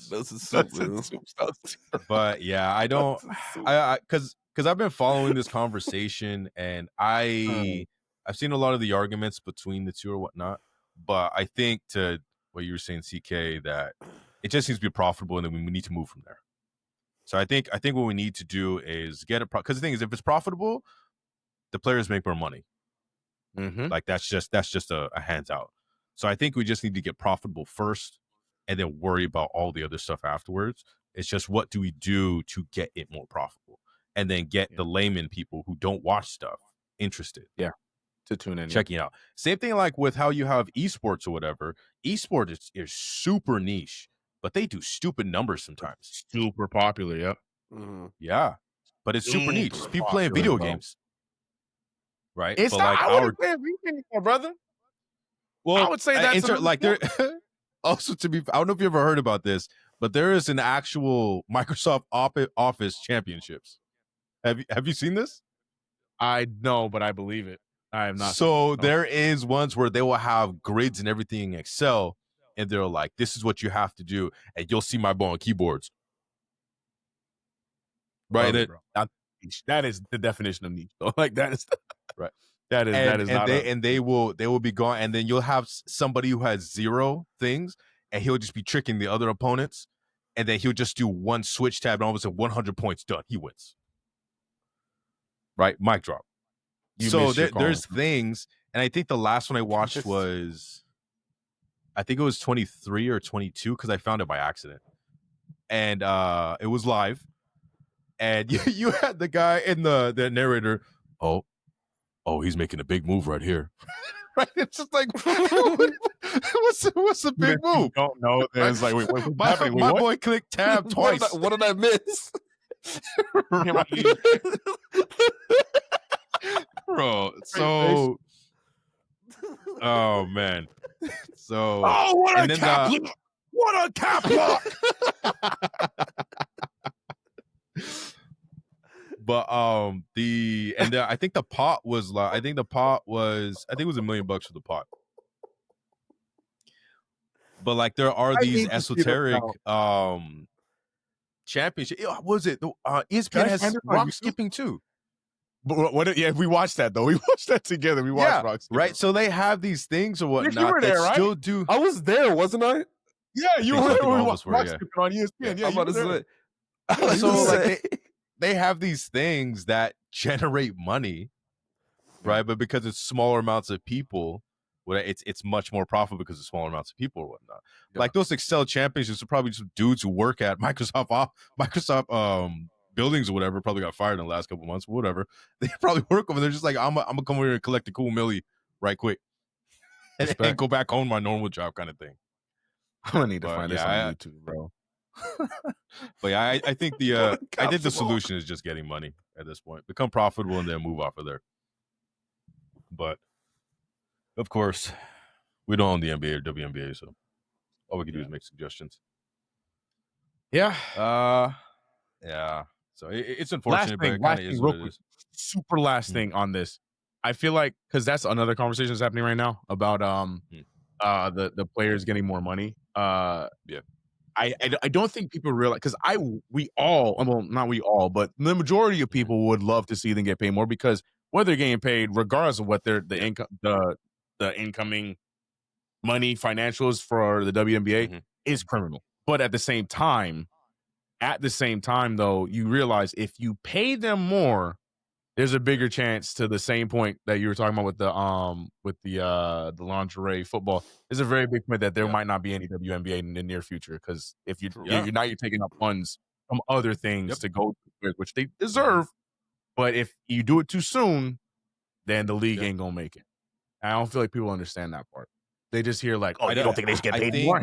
This is soup. But yeah, I don't. Because I've been following this conversation, and I've seen a lot of the arguments between the two or whatnot, but I think to what you were saying, CK, that it just needs to be profitable, and then we need to move from there. So I think what we need to do is get it because the thing is, if it's profitable, the players make more money. Mm-hmm. Like that's just a hands out. So I think we just need to get profitable first, and then worry about all the other stuff afterwards. It's just what do we do to get it more profitable, and then get the layman people who don't watch stuff interested. Yeah. To tune in, checking out. Same thing like with how you have esports or whatever. Esports is super niche, but they do stupid numbers sometimes. Super popular, yeah. Mm-hmm. Yeah, but it's super niche. It's people playing video games, right? It's but not. Like I wouldn't play video anymore, brother. Well, I would say that's like there. Also, I don't know if you ever heard about this, but there is an actual Microsoft Office championships. Have you seen this? I know, but I believe it. I have not. So there is ones where they will have grids and everything in Excel, and they're like, "This is what you have to do," and you'll see my boy on keyboards. Right, that is the definition of niche. Though. Like that is right. That is not. They will be gone, and then you'll have somebody who has 0 things, and he'll just be tricking the other opponents, and then he'll just do one switch tab, and all of a sudden 100 points done. He wins. Right, mic drop. There's things, and I think the last one I watched was, I think it was 23 or 22 because I found it by accident, and it was live, and you had the guy in the narrator. Oh, he's making a big move right here. Right? It's just like, what's the big move? Don't know. It's like, wait, my boy clicked tab twice. What did I miss? Right. Bro, so oh man. So Oh, what and a then cap the lock! What a cap lock! but I think the pot was like I think it was $1 million for the pot. But like there are I these need to see that esoteric now. championship. What was it? Can ESPN I has find it on rock YouTube? skipping too. But what? Yeah, we watched that though. We watched that together. We watched Yeah, Rock Skipping. right. So they have these things or Nick, you whatnot were that there, right? still do. I was there, wasn't I? Yeah, you think were so. I there think when we all of us watched were, Rock yeah. Skipping on ESPN. Yeah, I'm you about were to there. say. I was So gonna like say. they have these things that generate money, right? But because it's smaller amounts of people, it's much more profitable because it's smaller amounts of people or whatnot. Yeah. Like those Excel championships are probably just dudes who work at Microsoft buildings or whatever. Probably got fired in the last couple of months, but whatever. They probably work over. They're just like, I'm gonna come over here and collect a cool milli right quick, and go back home my normal job kind of thing. I'm gonna need to But find yeah, this on YouTube, bro. But yeah, I think the solution is just getting money at this point, become profitable, and then move off of there. But of course, we don't own the NBA or WNBA, so all we can do is make suggestions. Yeah. Yeah. So it's unfortunate, but it kind of is real what it quick. is. Super last thing on this. I feel like because that's another conversation that's happening right now about the players getting more money. I don't think people realize because we all, well, not we all, but the majority of people would love to see them get paid more because whether they're getting paid, regardless of what the income, the incoming money financials for the WNBA is criminal. But at the same time, though, you realize if you pay them more, there's a bigger chance to the same point that you were talking about with the lingerie football. There's a very big point that there might not be any WNBA in the near future because if you're taking up funds from other things to go with, which they deserve, but if you do it too soon, then the league ain't gonna make it. I don't feel like people understand that part. They just hear like, "Oh, you don't think they should get paid more?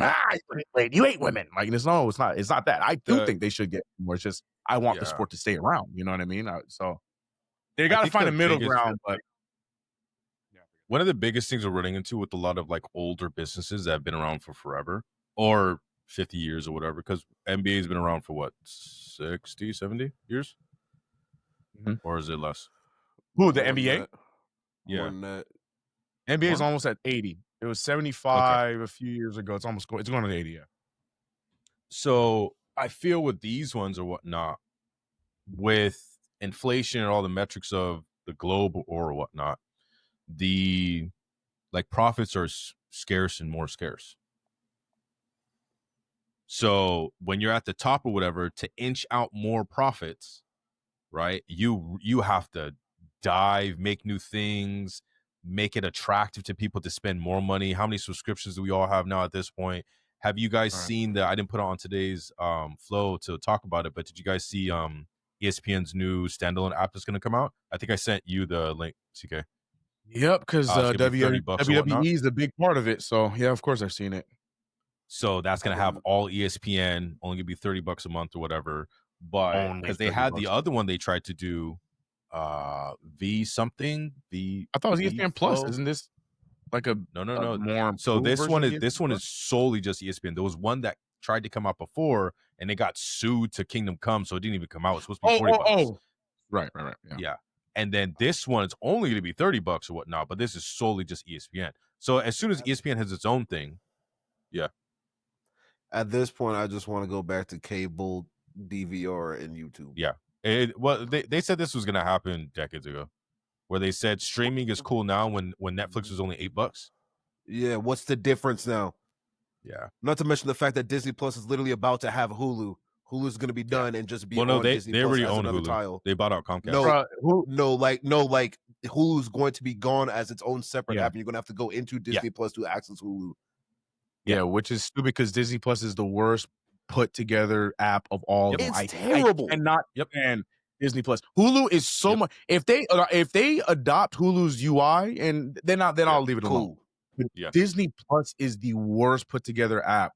You hate women." Like, it's not that. I do think they should get more. It's just I want the sport to stay around. You know what I mean? So they got to find a middle ground. But one of the biggest things we're running into with a lot of like older businesses that have been around for forever or 50 years or whatever, because NBA has been around for what, 60, 70 years? Or is it less? Who, the NBA? Yeah. NBA is almost at 80. It was 75 a few years ago. It's going to 80. Yeah. So I feel with these ones or whatnot, with inflation and all the metrics of the globe or whatnot, the like profits are scarce and more scarce. So when you're at the top or whatever, to inch out more profits, right? You have to dive, make new things, make it attractive to people to spend more money. How many subscriptions do we all have now at this point? Have you guys seen I didn't put it on today's flow to talk about it, but did you guys see ESPN's new standalone app that's going to come out? I think I sent you the link, CK. Yep, because WWE is a big part of it. So yeah, of course I've seen it. So that's going to have all ESPN, only going to be $30 a month or whatever. But because they had the other one they tried to do, V something. I thought it was ESPN Plus. Isn't this like a no? More so this one is solely just ESPN. There was one that tried to come out before, and they got sued to Kingdom Come, so it didn't even come out. It's supposed to be $40. Right. Yeah. And then this one is only going to be $30 or whatnot, but this is solely just ESPN. So as soon as ESPN has its own thing, at this point, I just want to go back to cable, DVR, and YouTube. Yeah. They said this was going to happen decades ago, where they said streaming is cool now when Netflix was only $8. Yeah, what's the difference now? Yeah. Not to mention the fact that Disney Plus is literally about to have Hulu. Hulu's going to be done and just be on Disney Plus already as own another Hulu. tile. They bought out Comcast. Like Hulu's going to be gone as its own separate app, and you're going to have to go into Disney Plus to access Hulu. Yeah, which is stupid because Disney Plus is the worst put together app of all. It's terrible. I cannot stand Disney Plus. Hulu is so much. If they adopt Hulu's UI, and then I'll leave it alone. Yeah. Disney Plus is the worst put together app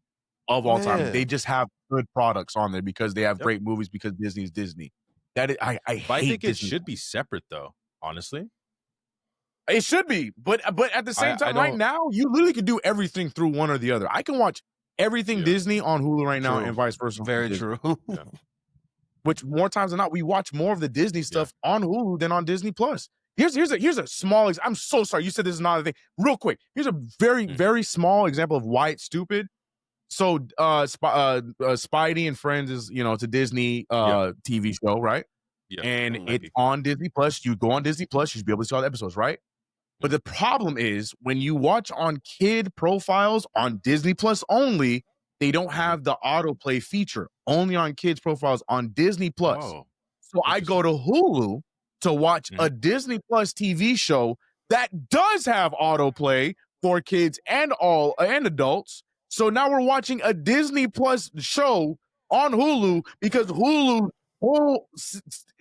of all time. Man. They just have good products on there because they have Yep. great movies because Disney's Disney. That is, I But hate I think it Disney. should be separate, though. Honestly, It should be, but at the same I time, right don't- now, you literally can do everything through one or the other. I can watch everything Yeah. Disney on Hulu right now, True. and vice versa. Very Disney. true. Yeah. Which more times than not, we watch more of the Disney stuff on Hulu than on Disney Plus. Here's a small. I'm so sorry. You said this is not a thing. Real quick, here's a very small example of why it's stupid. So, Spidey and Friends is it's a Disney TV show, right? Yeah. And Might it's be. on Disney Plus. You go on Disney Plus, you should be able to see all the episodes, right? But the problem is when you watch on kid profiles on Disney Plus only, they don't have the autoplay feature. Only on kids profiles on Disney Plus. Oh, So I go to Hulu to watch a Disney Plus TV show that does have autoplay for kids and adults. So now we're watching a Disney Plus show on Hulu because Hulu's whole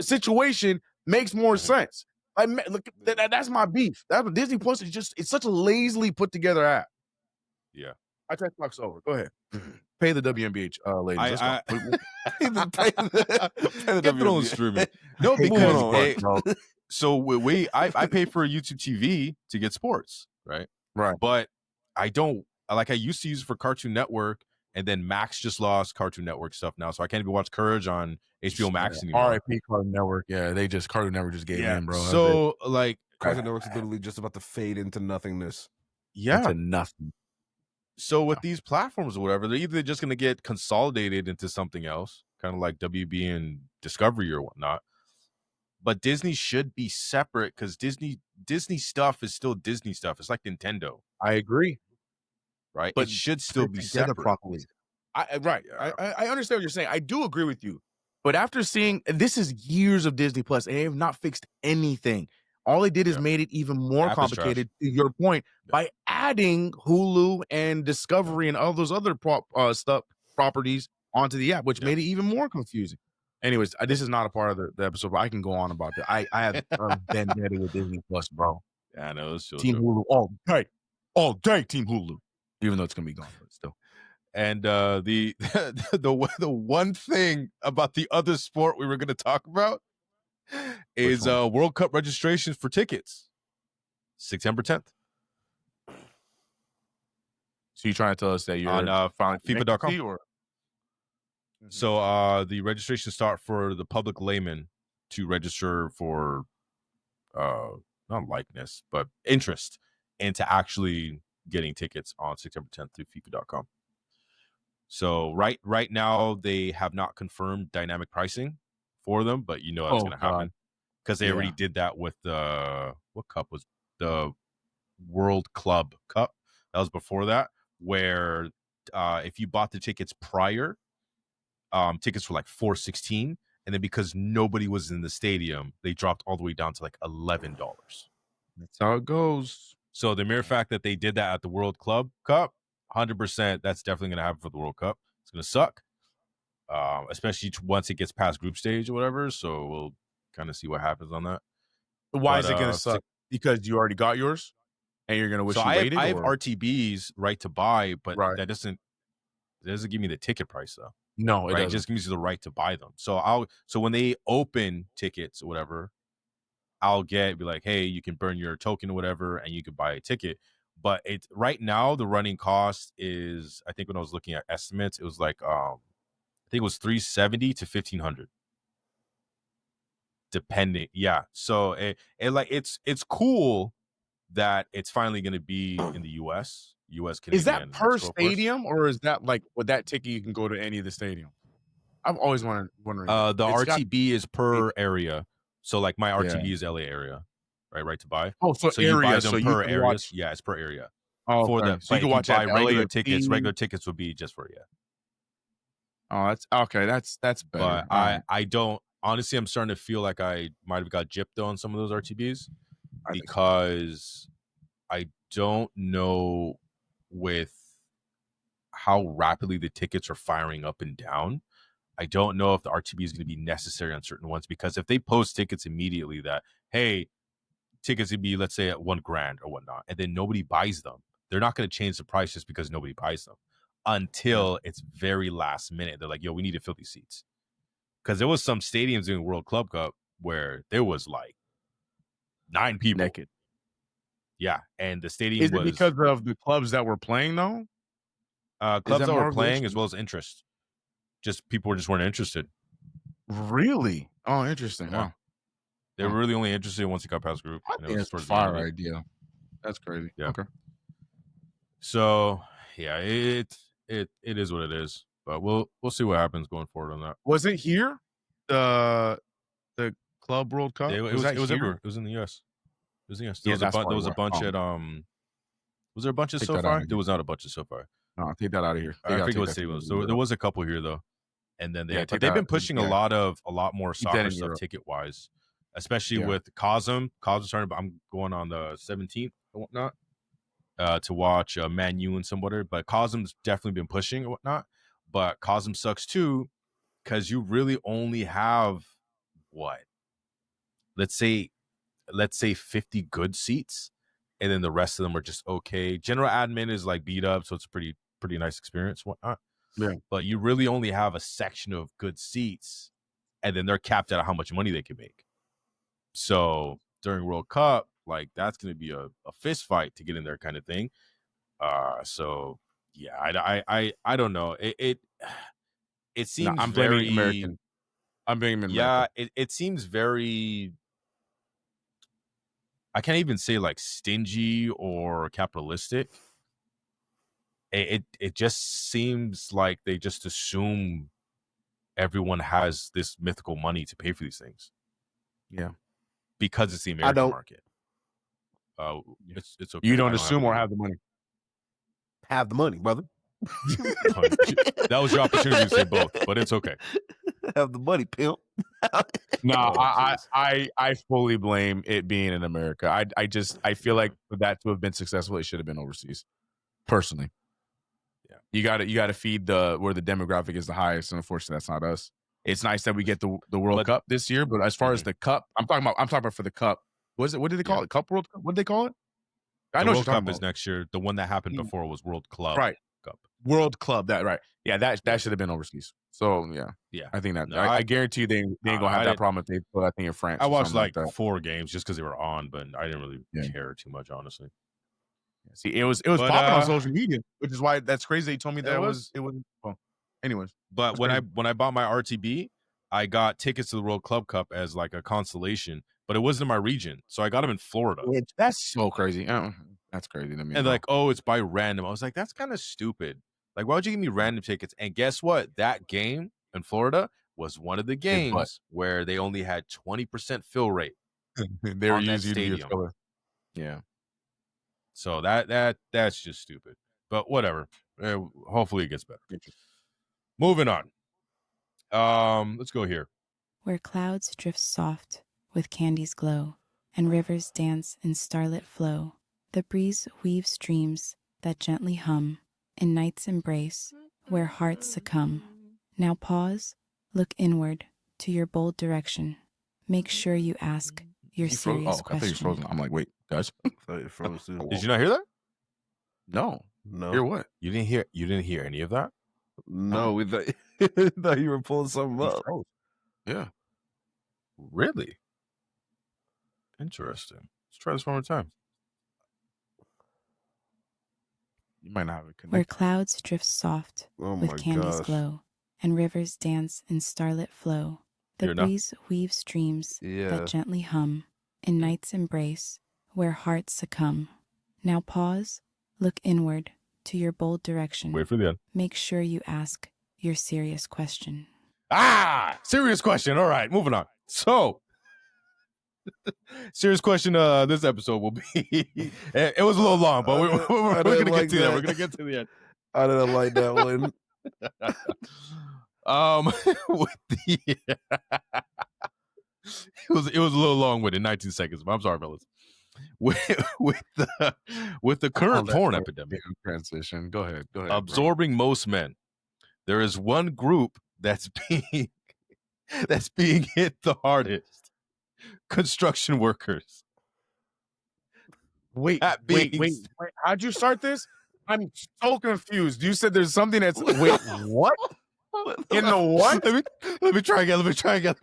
situation makes more sense. Look, that's my beef. Disney Plus is it's such a lazily put together app. Yeah. I check box over. Go ahead. Pay the WNBA ladies. Let's go. Get it on streaming. No, because I pay for a YouTube TV to get sports, right? Right. But I don't I used to use it for Cartoon Network, and then Max just lost Cartoon Network stuff now, so I can't even watch Courage on HBO Max anymore. R.I.P. Cartoon Network. Yeah, Cartoon Network just gave in, bro. So Cartoon Network's literally just about to fade into nothingness. Yeah. Into nothing. So with these platforms or whatever, they're either just going to get consolidated into something else, kind of like WB and Discovery or whatnot. But Disney should be separate because Disney stuff is still Disney stuff. It's like Nintendo. I agree. Right? But it should still be separate. properly. I understand what you're saying. I do agree with you. But after seeing, this is years of Disney Plus, and they have not fixed anything. All they did is made it even more complicated, to your point, by adding Hulu and Discovery and all those other properties onto the app, which made it even more confusing. Anyways, this is not a part of the episode, but I can go on about that. I have a vendetta with Disney Plus, bro. Yeah, I know. Team Hulu all day, Team Hulu. Even though it's gonna be gone, but still. And the one thing about the other sport we were going to talk about is World Cup registrations for tickets, September 10th. So you're trying to tell us that you're on FIFA.com? Or? So the registration start for the public layman to register for not likeness, but interest into actually getting tickets on September 10th through FIFA.com. So right now they have not confirmed dynamic pricing for them, but you know that's going to happen because they already did that with the what cup was the World Club Cup. That was before that, where if you bought the tickets prior, tickets were like $4.16, and then because nobody was in the stadium, they dropped all the way down to like $11. That's how it goes. So the mere fact that they did that at the World Club Cup, 100%, that's definitely going to happen for the World Cup. It's going to suck, especially once it gets past group stage or whatever. So we'll kind of see what happens on that. Why is it going to suck? Because you already got yours, and you're going to wish you waited? I have RTBs right to buy, but that doesn't give me the ticket price though. No, it just gives you the right to buy them. So when they open tickets or whatever, I'll be like, hey, you can burn your token or whatever, and you can buy a ticket. But right now the running cost is, I think when I was looking at estimates, it was like I think it was $370 to $1,500, depending. Yeah, so it's cool that it's finally going to be in the U.S. Canadian. Is that per stadium, or is that like with that ticket you can go to any of the stadiums? I've always wondering. The RTB is per area. So like my RTB is LA area, right to buy. Oh, so area, you buy them so per area. areas. Yeah, it's per area. Oh, for okay. So you can watch regular tickets. Regular tickets would be just for Oh, that's okay. That's better. But I don't honestly. I'm starting to feel like I might have got gypped on some of those RTBs because I don't know with how rapidly the tickets are firing up and down. I don't know if the RTB is going to be necessary on certain ones, because if they post tickets immediately that, hey, tickets would be, let's say, at $1,000 or whatnot, and then nobody buys them, they're not going to change the price just because nobody buys them. until it's very last minute. They're like, yo, we need to fill these seats. Because there was some stadiums in World Club Cup where there was like 9 people. Naked. Yeah, and the stadium Is it was because of the clubs that were playing though? clubs that more were of the playing issue? as well as interest. Just people just weren't interested. Really? Oh, interesting. Yeah. Wow. They were really only interested once it got past group. I And it think was it's a towards the end of fire it. idea. That's crazy. Yeah. Okay. So yeah, it is what it is. But we'll see what happens going forward on that. Was it here? The Club World Cup? It was that here? everywhere. It was in the US. It was in the US. Yeah, There that's was a bunch probably at was there a bunch at Take that out SoFi? of There was not a bunch at SoFi. No, take that out of here. I forget what city it was. There was a couple here though. And then Yeah, but take they've that- been pushing yeah. a lot more Keep that soccer in stuff Europe. ticket wise, especially Yeah. with Cosm. Cosm's starting, but I'm going on the 17th and whatnot to watch Man U and somebody. But Cosm's definitely been pushing and whatnot. But Cosm sucks too because you really only have what? Let's say 50 good seats, and then the rest of them are just okay. General admin is like beat up, so it's a pretty nice experience, whatnot. Yeah. But you really only have a section of good seats, and then they're capped at how much money they can make. So during World Cup, like that's going to be a fist fight to get in there, kind of thing. So yeah, I don't know. It seems I'm very blaming American. I'm blaming yeah. American. It seems very. I can't even say like stingy or capitalistic. It just seems like they just assume everyone has this mythical money to pay for these things. Yeah. Because it's the American don't. market. It's okay. You I don't assume or money. have the money. Have the money, brother. That was your opportunity to say both, but it's okay. Have the money, pimp. No, Oh, I fully blame it being in America. I feel like for that to have been successful, it should have been overseas. Personally. Yeah. You gotta feed where the demographic is the highest, and unfortunately that's not us. It's nice that we get the World Cup this year, but as far as the cup, I'm talking about for the cup. What did they call it? Cup World Cup? What did they call it? I The know what World you're talking Cup is about. next year. The one that happened before was World Club Right. Cup. World Club, that right. Yeah, that should have been overseas. So Yeah. I think that No, I guarantee you they ain't gonna have that problem if they put that thing in France. I or watched something like that. 4 games just because they were on, but I didn't really care too much, honestly. See, it was popping on social media, which is why that's crazy. They told me that it was. Well, anyways, but when I bought my RTB, I got tickets to the World Club Cup as like a consolation, but it wasn't in my region, so I got them in Florida. That's so crazy. That's crazy to me. And like, oh, it's by random. I was like, that's kind of stupid. Like, why would you give me random tickets? And guess what? That game in Florida was one of the games where they only had 20% fill rate. They were on that using stadium. Yeah. So that's just stupid. But whatever. Hopefully it gets better. Moving on. Let's go here. Where clouds drift soft with candy's glow, and rivers dance in starlit flow, the breeze weaves dreams that gently hum in night's embrace where hearts succumb. Now pause, look inward to your bold direction. Make sure you ask your serious I thought he was question. frozen. I'm like, wait, guys. Did you not hear that? No. No. Hear what? You didn't hear any of that? No, we thought, thought you were pulling something up. Yeah. Really? Interesting. Let's try this one more time. You might not have it connected. Where clouds drift soft Oh with my candy's gosh. glow, and rivers dance in starlit flow, the Here now? breeze weaves dreams Yeah. that gently hum in night's embrace where hearts succumb. Now pause, look inward to your bold direction. Wait for the end. Make sure you ask your serious question. Serious question. All right, moving on. So, serious question. This episode will be. It was a little long, but we're gonna get to that. We're gonna get to the end. I didn't like that one. With the it was a little long with it, 19 seconds. But I'm sorry, fellas. With the current porn epidemic Transition. Go ahead. absorbing most men, there is one group that's being hit the hardest: construction workers. Wait. How'd you start this? I'm so confused. You said there's something that's wait, what? In the what? Let me try again. Let me try again.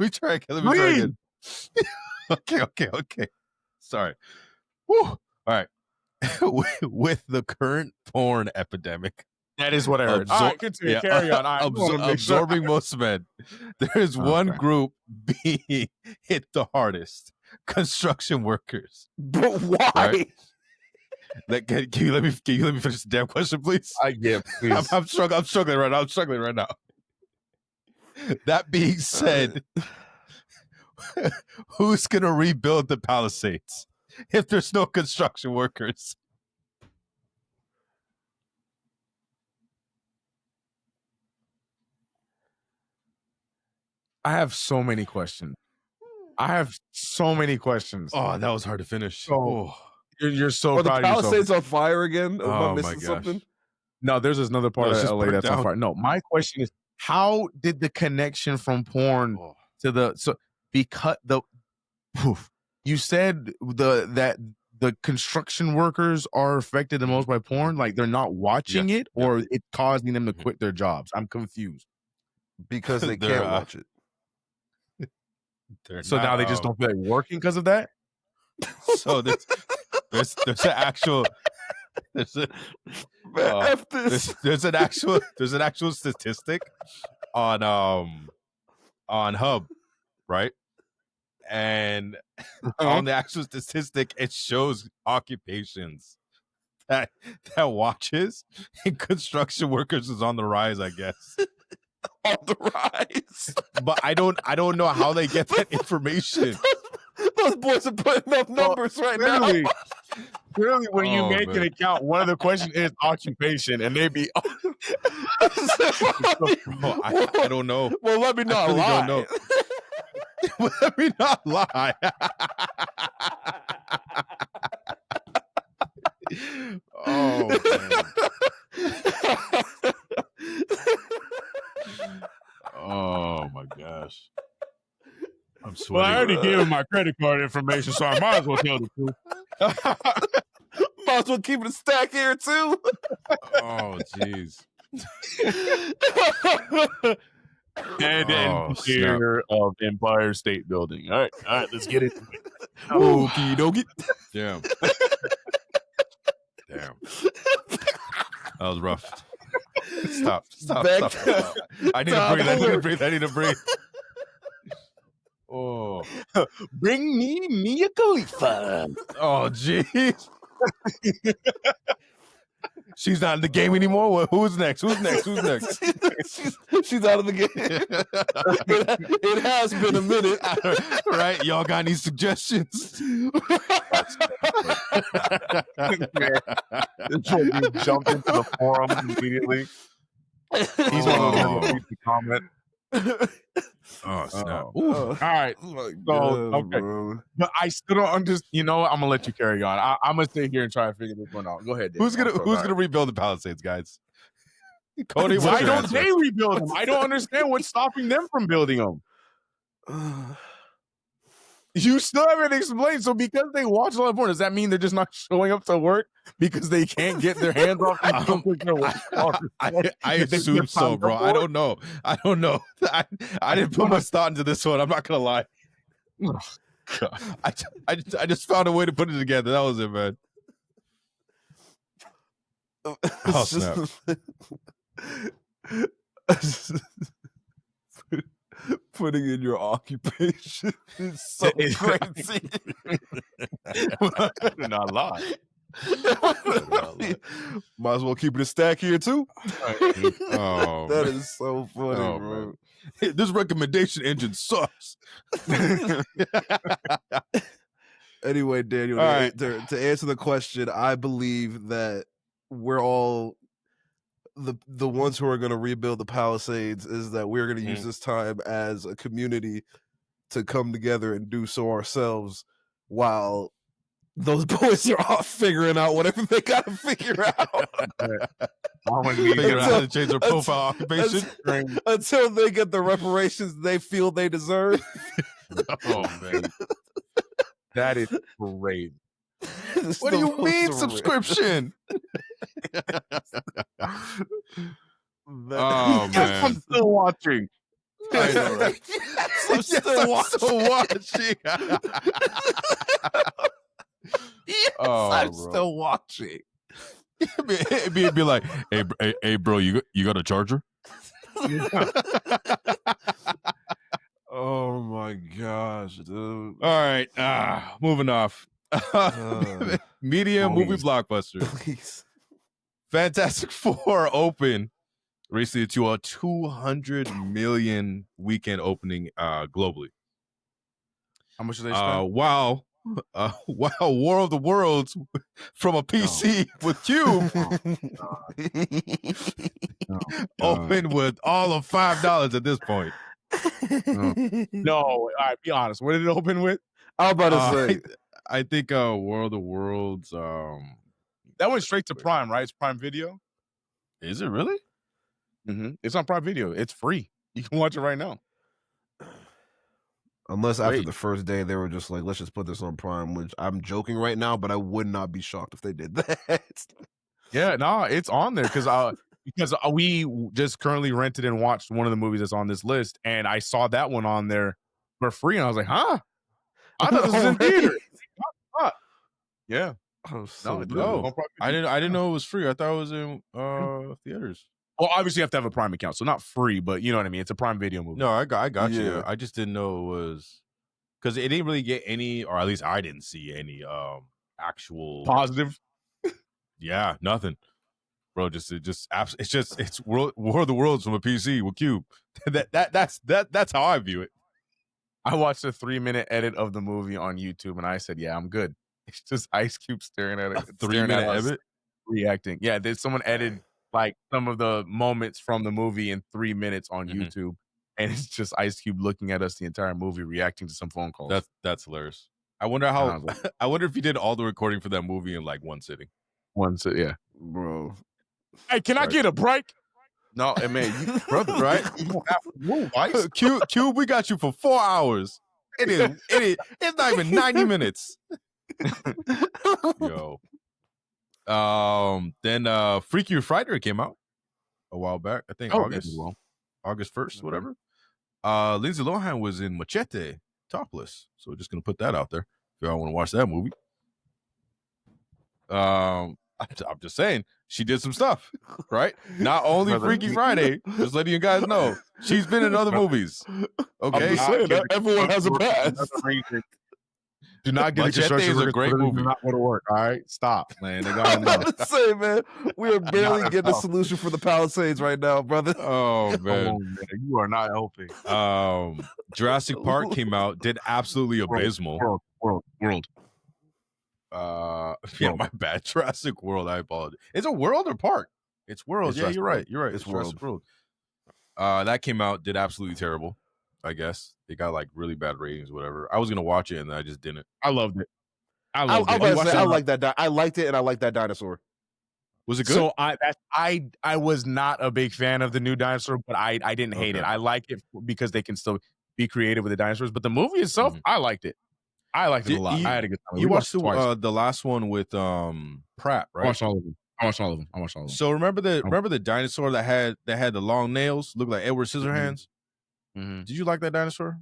Okay. Sorry. Whew. All right. With the current porn epidemic, That is what I heard. All right, continue. yeah, Carry on. I absorbing most men, there is one group being hit the hardest: construction workers. But why? Right? Can you let me finish the damn question, please? Please. I'm struggling right now. That being said, who's gonna rebuild the Palisades if there's no construction workers? I have so many questions. Oh, that was hard to finish. So, you're so Are the proud of yourself. Palisades on fire again? Am I Oh my missing gosh. something? No, there's another part No, it's of just LA burnt that's on down. fire. No, my question is, how did the connection from porn to because you said that the construction workers are affected the most by porn, like they're not watching it, or it's causing them to quit their jobs? I'm confused. Because they can't watch it. So now they just don't feel like working because of that. So there's an actual there's an actual statistic on Hub, right? And on the actual statistic, it shows occupations that watches, and construction workers is on the rise, I guess. On the rise. But I don't know how they get that information. Those boys are putting up numbers now. Clearly, when you make an account, one of the questions is occupation, and they be. I don't know. Well, let me not lie. Don't know. Let me not lie. Oh man. Oh my gosh. I'm sweating. Well, I already gave him my credit card information, so I might as well tell the truth. Might as well keep it a stack here too. Oh jeez. And interior of Empire State Building. All right, let's get it. Okie dokie. Damn. That was rough. Stop. I need to breathe. Oh. Bring me Mia Khalifa. Oh, jeez. She's not in the game anymore. Who's next? She's out of the game. It has been a minute. Right? Y'all got any suggestions? You jump into the forum immediately. He's one of those people comment. Oh, snap. All right. Okay. But I still don't understand. You know what? I'm gonna let you carry on. I'm gonna stay here and try to figure this one out. Go ahead. Dave. Who's gonna rebuild the Palisades, guys? Cody, why don't they rebuild them? I don't understand what's stopping them from building them. You still haven't explained. So because they watch a lot of porn, does that mean they're just not showing up to work because they can't get their hands off? I assume so, bro. I don't know. I didn't put my thought into this one. I'm not gonna lie. I just found a way to put it together. That was it, man. Oh snap. Putting in your occupation is so crazy. Not lie. Might as well keep it a stack here too. Oh, that is so funny, bro. Man. Hey, this recommendation engine sucks. Anyway, Daniel, to answer the question, I believe that we're all the ones who are going to rebuild the Palisades is that we're going to use this time as a community to come together and do so ourselves while those boys are off figuring out whatever they got to figure out. Figure out how to change their profile occupation until they get the reparations they feel they deserve. Oh, man. That is great. What do you mean subscription? Oh Yes, man, I'm still watching. I know, right? Yes, I'm Yes, still I'm still watching. Yes, Oh, I'm bro. still watching. It'd be like, hey, bro, you got a charger? Oh my gosh, dude. All right, moving off. Media movie Please. blockbusters. Please. Fantastic Four open recently to a 200 million weekend opening globally. How much did they spend? Wow. Wow, War of the Worlds from a PC with Cube open with all of $5 at this point. No, all right, be honest. What did it open with? I'm about to say. I think War of the Worlds. That went straight to Prime, right? It's Prime Video. Is it really? Mm-hmm. It's on Prime Video. It's free. You can watch it right now. Unless after Wait. the first day they were just like, let's just put this on Prime, which I'm joking right now, but I would not be shocked if they did that. Yeah, no, it's on there because we just currently rented and watched one of the movies that's on this list, and I saw that one on there for free, and I was like, huh? I thought this was in theater. Yeah. Oh, so No, good. Oh, I didn't know it was free. I thought it was in theaters. Well, obviously you have to have a Prime account, so not free, but you know what I mean. It's a Prime Video movie. No, I got you. Yeah. I just didn't know it was because it didn't really get any, or at least I didn't see any actual Positive. Yeah, nothing, bro. It's War of the Worlds from a PC with Cube. That's how I view it. I watched a 3-minute edit of the movie on YouTube, and I said, "Yeah, I'm good." It's just Ice Cube staring at it. A 3-minute edit reacting. Yeah, there's someone edited like some of the moments from the movie in 3 minutes on Mhm. YouTube, and it's just Ice Cube looking at us the entire movie, reacting to some phone calls. That's hilarious. I wonder how. And I was I wonder if he did all the recording for that movie in like one sitting. yeah. Bro. Hey, can I get a break? No, hey, man, you brother, Right? You don't have to move, Ice. Cube, we got you for 4 hours. It's not even 90 minutes. Yo. Then Freaky Friday came out a while back. I think August 1st, whatever. Lindsay Lohan was in Machete topless. So just gonna put that out there if y'all want to watch that movie. I'm just saying she did some stuff, right? Not only Freaky Friday, just letting you guys know she's been in other movies. Okay, Everyone has a past. Do not get Machete a construction is a worker great so that it movie. does not go to work. All right, stop, man. They I'm got about to say, man, we are barely getting a solution for the Palisades right now, brother. Oh man, you are not helping. Jurassic Park came out, did absolutely abysmal. World. Yeah, my bad. Jurassic World. I apologize. It's a world or park? It's world. It's Yeah, Jurassic you're right. You're right. It's Jurassic World. That came out, did absolutely terrible. I guess it got like really bad ratings, whatever. I was gonna watch it and I just didn't. I loved it. I like that. I liked it, and I like that dinosaur. Was it good? So I was not a big fan of the new Dinosaur, but I didn't hate it. I like it because they can still be creative with the dinosaurs. But the movie itself, I liked it. I liked it a lot. I had a good time. You watched the last one with Pratt, right? I watched all of them. So remember the dinosaur that had the long nails, looked like Edward Scissorhands? Mm-hmm. Did you like that dinosaur?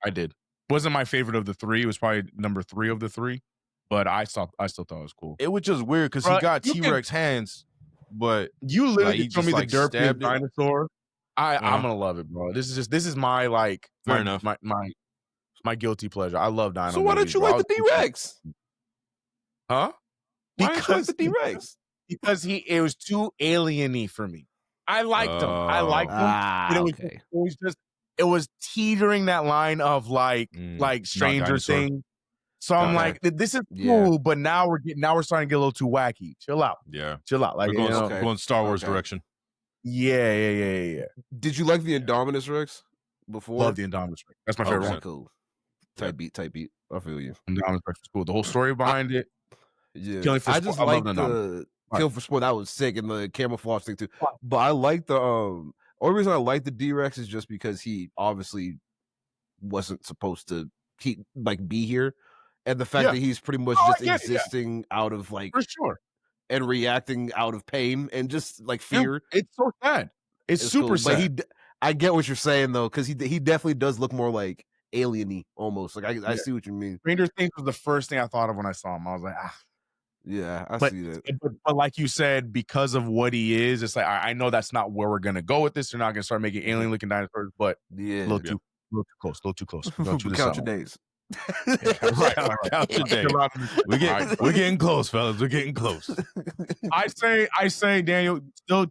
I did. Wasn't my favorite of the three. It was probably number 3 of the 3, but I still thought it was cool. It was just weird because he got T-Rex hands, but you literally like, told me the derpiest dinosaur. I'm gonna love it, bro. This is my like fair enough. My guilty pleasure. I love dino. So why don't you like the D-Rex? Huh? Why don't you like the D-Rex? Because it was too alien-y for me. I liked him. I liked him. It was teetering that line of like Stranger Things. So I'm like, this is cool, but now we're starting to get a little too wacky. Chill out. Yeah. Chill out. Like we're going Star Wars direction. Yeah. Did you like the Indominus Rex before? Love the Indominus Rex. That's my favorite one. Cool. Type beat. I feel you. Indominus Rex was cool. The whole story behind it. Yeah. I just like the Kill for Sport. That was sick, and the camouflage thing too. But I like the only reason I like the D-Rex is just because he obviously wasn't supposed to be here, and the fact that he's pretty much just existing out of like for sure. and reacting out of pain and just like fear. It's so sad. It's super cool. sad. But I get what you're saying though, because he definitely does look more like alien-y almost. Like I see what you mean. Stranger Things was the first thing I thought of when I saw him. I was like, yeah, I but, see that. But like you said, because of what he is, it's like I know that's not where we're gonna go with this. They're not gonna start making alien-looking dinosaurs, but yeah, a little too close. Count your days. Right, count your days. We're getting close, fellas. We're getting close. I say, Daniel,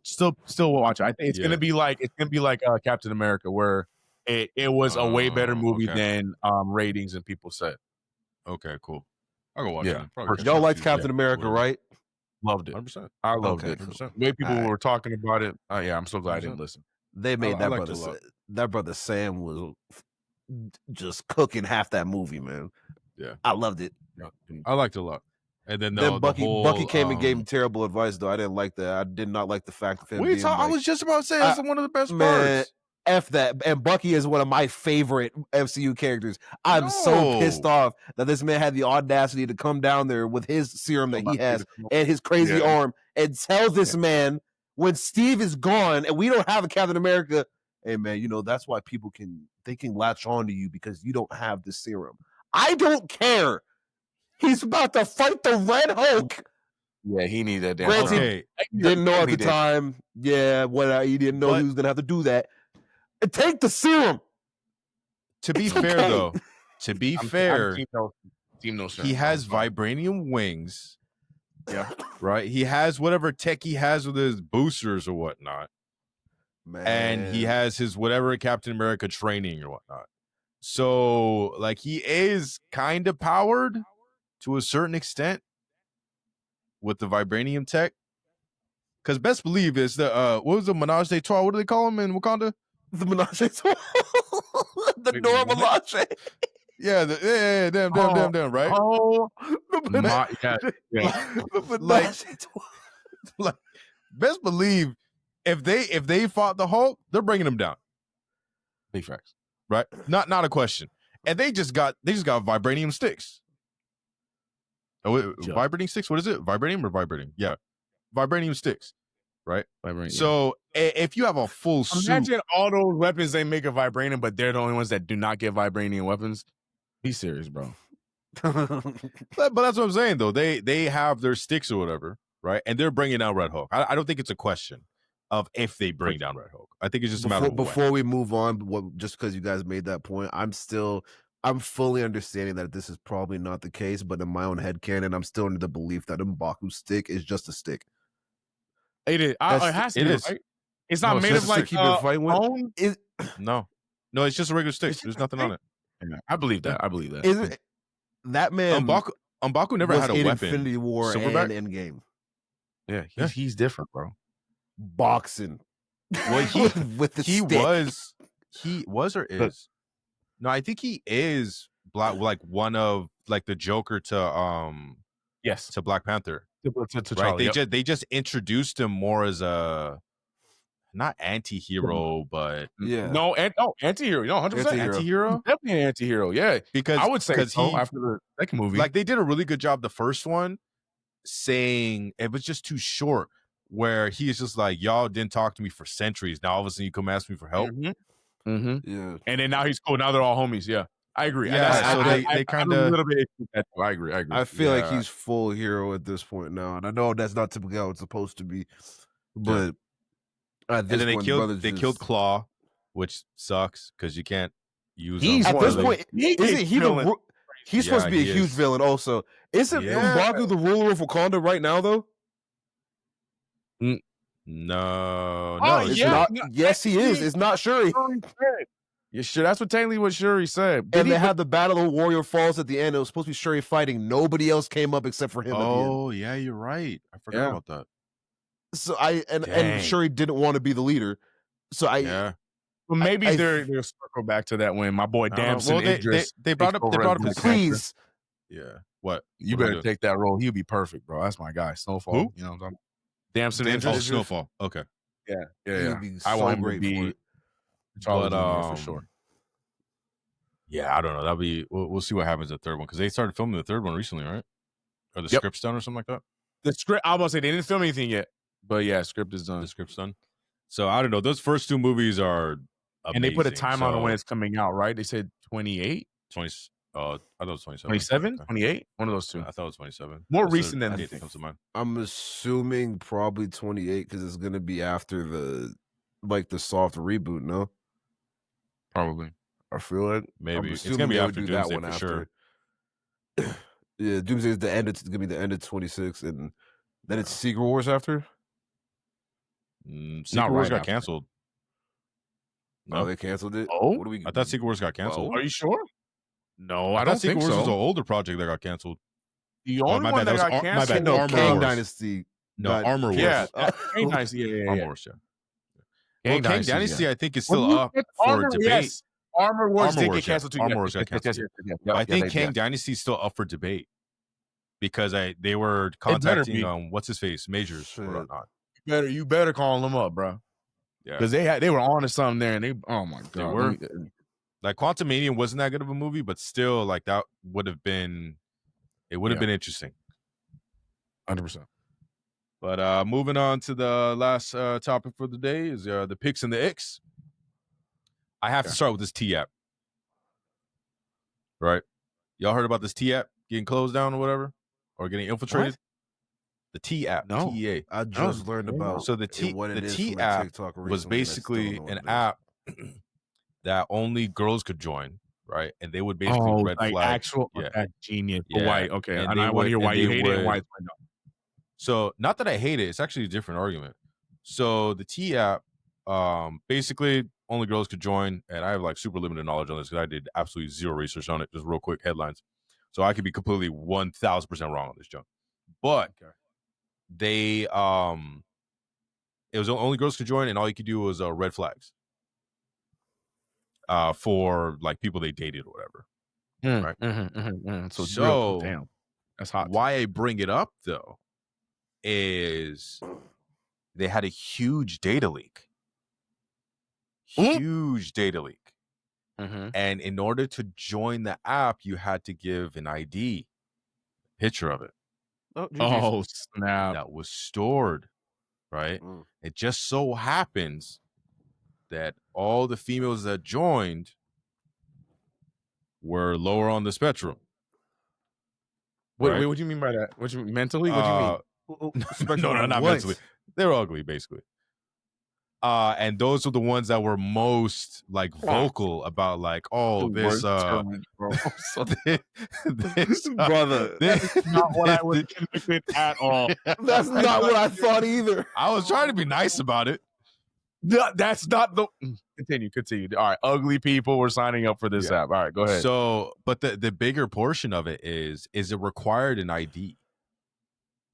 still watch it. I think it's gonna be like Captain America, where it was a way better movie than ratings and people said. Okay, cool. I'll go watch it. Y'all liked Captain America, right? Loved it. 100%. I loved it. 100%. The way people were talking about it. I'm so glad I didn't listen. They made that brother Sam was just cooking half that movie, man. Yeah, I loved it. I liked it a lot. And then Bucky came and gave him terrible advice, though. I didn't like that. I did not like the fact of him. I was just about to say that's one of the best parts. F that. And Bucky is one of my favorite MCU characters. I'm so pissed off that this man had the audacity to come down there with his serum that he has and his crazy arm and tell this man when Steve is gone and we don't have a Captain America, hey man, that's why people can latch on to you because you don't have the serum. I don't care. He's about to fight the Red Hulk. Yeah, he needed that damn. Granted, didn't know at the time. Yeah, he didn't know he was gonna have to do that. And take the serum. To be fair, though, he has vibranium wings. Yeah, right. He has whatever tech he has with his boosters or whatnot. Man. And he has his whatever Captain America training or whatnot. So, like, he is kind of powered to a certain extent with the vibranium tech. Because best believe is the what was the Menage a Trois? What do they call him in Wakanda? The Menage a Trois. The Normalage. Yeah, them, right? Oh, like, best believe if they fought the Hulk, they're bringing him down. Big facts, right? Not a question. And they just got vibranium sticks. Oh, vibrating sticks? What is it? Vibranium or vibrating? Yeah, vibranium sticks. Right. Vibranium. So if you have a full suit, imagine all those weapons they make of vibranium, but they're the only ones that do not get vibranium weapons. Be serious, bro. but that's what I'm saying, though. They have their sticks or whatever, right? And they're bringing down Red Hulk. I don't think it's a question of if they bring down Red Hulk. I think it's just a matter of before we move on. Just because you guys made that point, I'm fully understanding that this is probably not the case, but in my own headcanon, I'm still under the belief that M'Baku's stick is just a stick. It is. It has to be. Right? It's not made of like bone. No, it's just a regular stick. There's nothing on it. Yeah, I believe that. Isn't that man? M'Baku never had a weapon. Infinity War Silverback? and Endgame. Yeah, he's different, bro. Boxing. Well, he was or is. No, I think he is like one of like the Joker to to Black Panther. To right? Charlie, They just introduced him more as a not anti-hero, but anti-hero. No, 100% anti-hero. Definitely an anti-hero. Yeah, because I would say so after the second movie. Like they did a really good job the first one, saying it was just too short. Where he is just like, y'all didn't talk to me for centuries. Now all of a sudden you come ask me for help. Mm-hmm. Mm-hmm. Yeah, and then now he's cool. Now they're all homies. Yeah, I agree. Yeah, so they kind of a little bit. I agree. I feel like he's full hero at this point now, and I know that's not typically how it's supposed to be, but and then they killed Claw, which sucks because you can't use him. At this point, isn't he the? He's supposed to be a huge villain. Also, isn't M'Baku the ruler of Wakanda right now? Though. No, it's not. Yes, he is. It's not Shuri. Yeah, sure. That's what Shuri said. And they had the Battle of Warrior Falls at the end. It was supposed to be Shuri fighting. Nobody else came up except for him. Oh, yeah, you're right. I forgot about that. So and Shuri didn't want to be the leader. So well, maybe they'll circle back to that when my boy Damson Idris. They brought up his please. Yeah. What? You better take that role. He'll be perfect, bro. That's my guy. Snowfall. Who? You know what I'm talking about? Damson Idris. Snowfall. Okay. Yeah. I want him to be. But for sure. Yeah, I don't know. That'll be. We'll see what happens at the third one because they started filming the third one recently, right? Or the script's done or something like that. The script. I was about to say they didn't film anything yet, but yeah, script is done. The script's done. So I don't know. Those first 2 movies are amazing. And they put a timeline on when it's coming out, right? They said 28, 20. I thought it was 27. 27, Okay. 28. One of those two. I thought it was 27. More That's recent the than date that. that comes to mind. I'm assuming probably 28 because it's gonna be after the soft reboot. No, Probably. I feel like Maybe I'm it's gonna assuming be they would after do that Doomsday one for after. sure. Yeah, Doomsday is the end. It's gonna be the end of 26, and then it's Secret Wars after. Secret Wars right got after. canceled. No, No, they canceled it. Oh? What do we? I thought Secret Wars got canceled. Are you sure? No, I I thought don't Secret think Wars was an so. older project that got canceled. The Oh, only my one bad. that That got was my canceled. bad. No, Armor Kang Wars. Dynasty. No, got Armor Wars. canceled. Yeah, Kang Dynasty. Yeah. Armor Wars. Yeah. Kang Kang Dynasty, Dynasty, yeah. I think, is still up for Armor, debate. yes. Armor Wars Armor did Wars, get canceled too. Armor Yes, Wars got yes, yes, canceled. yes, yes, I yes, think yes, Kang yes. Dynasty is still up for debate because they were better contacting be. what's his face, Majors Shit. or whatnot. You better call them up, bro. Yeah, Because they were on to something there, and they oh my god, They were. Like Quantumania wasn't that good of a movie, but still, like that would have been been interesting. 100%. But moving on to the last topic for the day is the picks and the icks. I have to start with this T app. Right? Y'all heard about this T app getting closed down or whatever? Or getting infiltrated? What? The T app, No. TEA. I just learned about So the T what it is T from a app TikTok was recently, and I still basically don't know what an it is. app that only girls could join, right? And they would basically Oh, red like flag. actual Yeah. that's genius. For Yeah. white, okay. And And they I want to hear would- why and you they hate it and why would- it's why no. So not that I hate it, it's actually a different argument. So the T app, basically only girls could join, and I have like super limited knowledge on this because I did absolutely zero research on it. Just real quick headlines. So I could be completely 1,000% wrong on this junk. But they it was only girls could join, and all you could do was red flags. For like people they dated or whatever. Right. So, So, damn. That's hot. Why I bring it up though is they had a huge data leak. Huge data leak. And in order to join the app, you had to give an ID, picture of it. Oh, snap. That was stored, right? It just so happens that all the females that joined were lower on the spectrum. Wait, right? what do you mean by that? What you mentally? What do you mean? No, not mentally. They were ugly, basically. And those were the ones that were most like vocal about like, oh, this this Brother, that's not what I was convicted at all. that's not what I thought either. I was trying to be nice about it. That's not the continue. All right, ugly people were signing up for this app. All right, go ahead. So, but the bigger portion of it is it required an ID,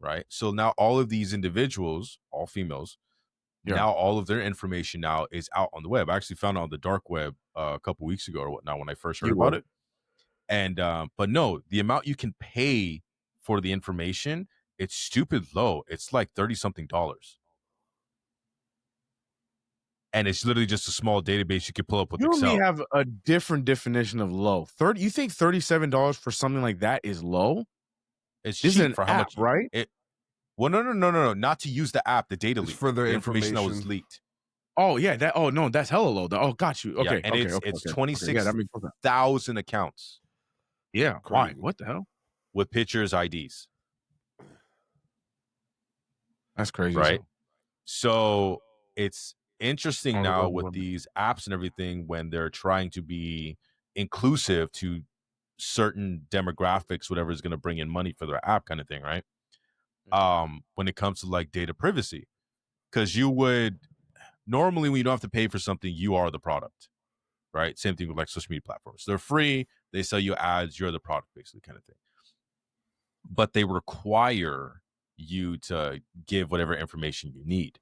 right? So now all of these individuals, all females, now all of their information now is out on the web. I actually found it on the dark web a couple weeks ago or whatnot when I first heard about it. And but no, the amount you can pay for the information, it's stupid low. It's like $30-something. And it's literally just a small database you could pull up with Excel. You have a different definition of low. You think $37 for something like that is low? It's This cheap is an for how app, much, right? Well, no, not to use the app, the data leak, for their the information that was information. leaked. Oh yeah, that's hella low. Oh, got you. Okay, Yeah, and it's 26,000 accounts. Yeah, why? What the hell? With pictures, IDs. That's crazy, right? So it's interesting now with women. these apps and everything when they're trying to be inclusive to certain demographics, whatever is going to bring in money for their app, kind of thing, right? When it comes to like data privacy, because you would normally when you don't have to pay for something, you are the product, right? Same thing with like social media platforms. They're free, they sell you ads, you're the product, basically, kind of thing. But they require you to give whatever information you need,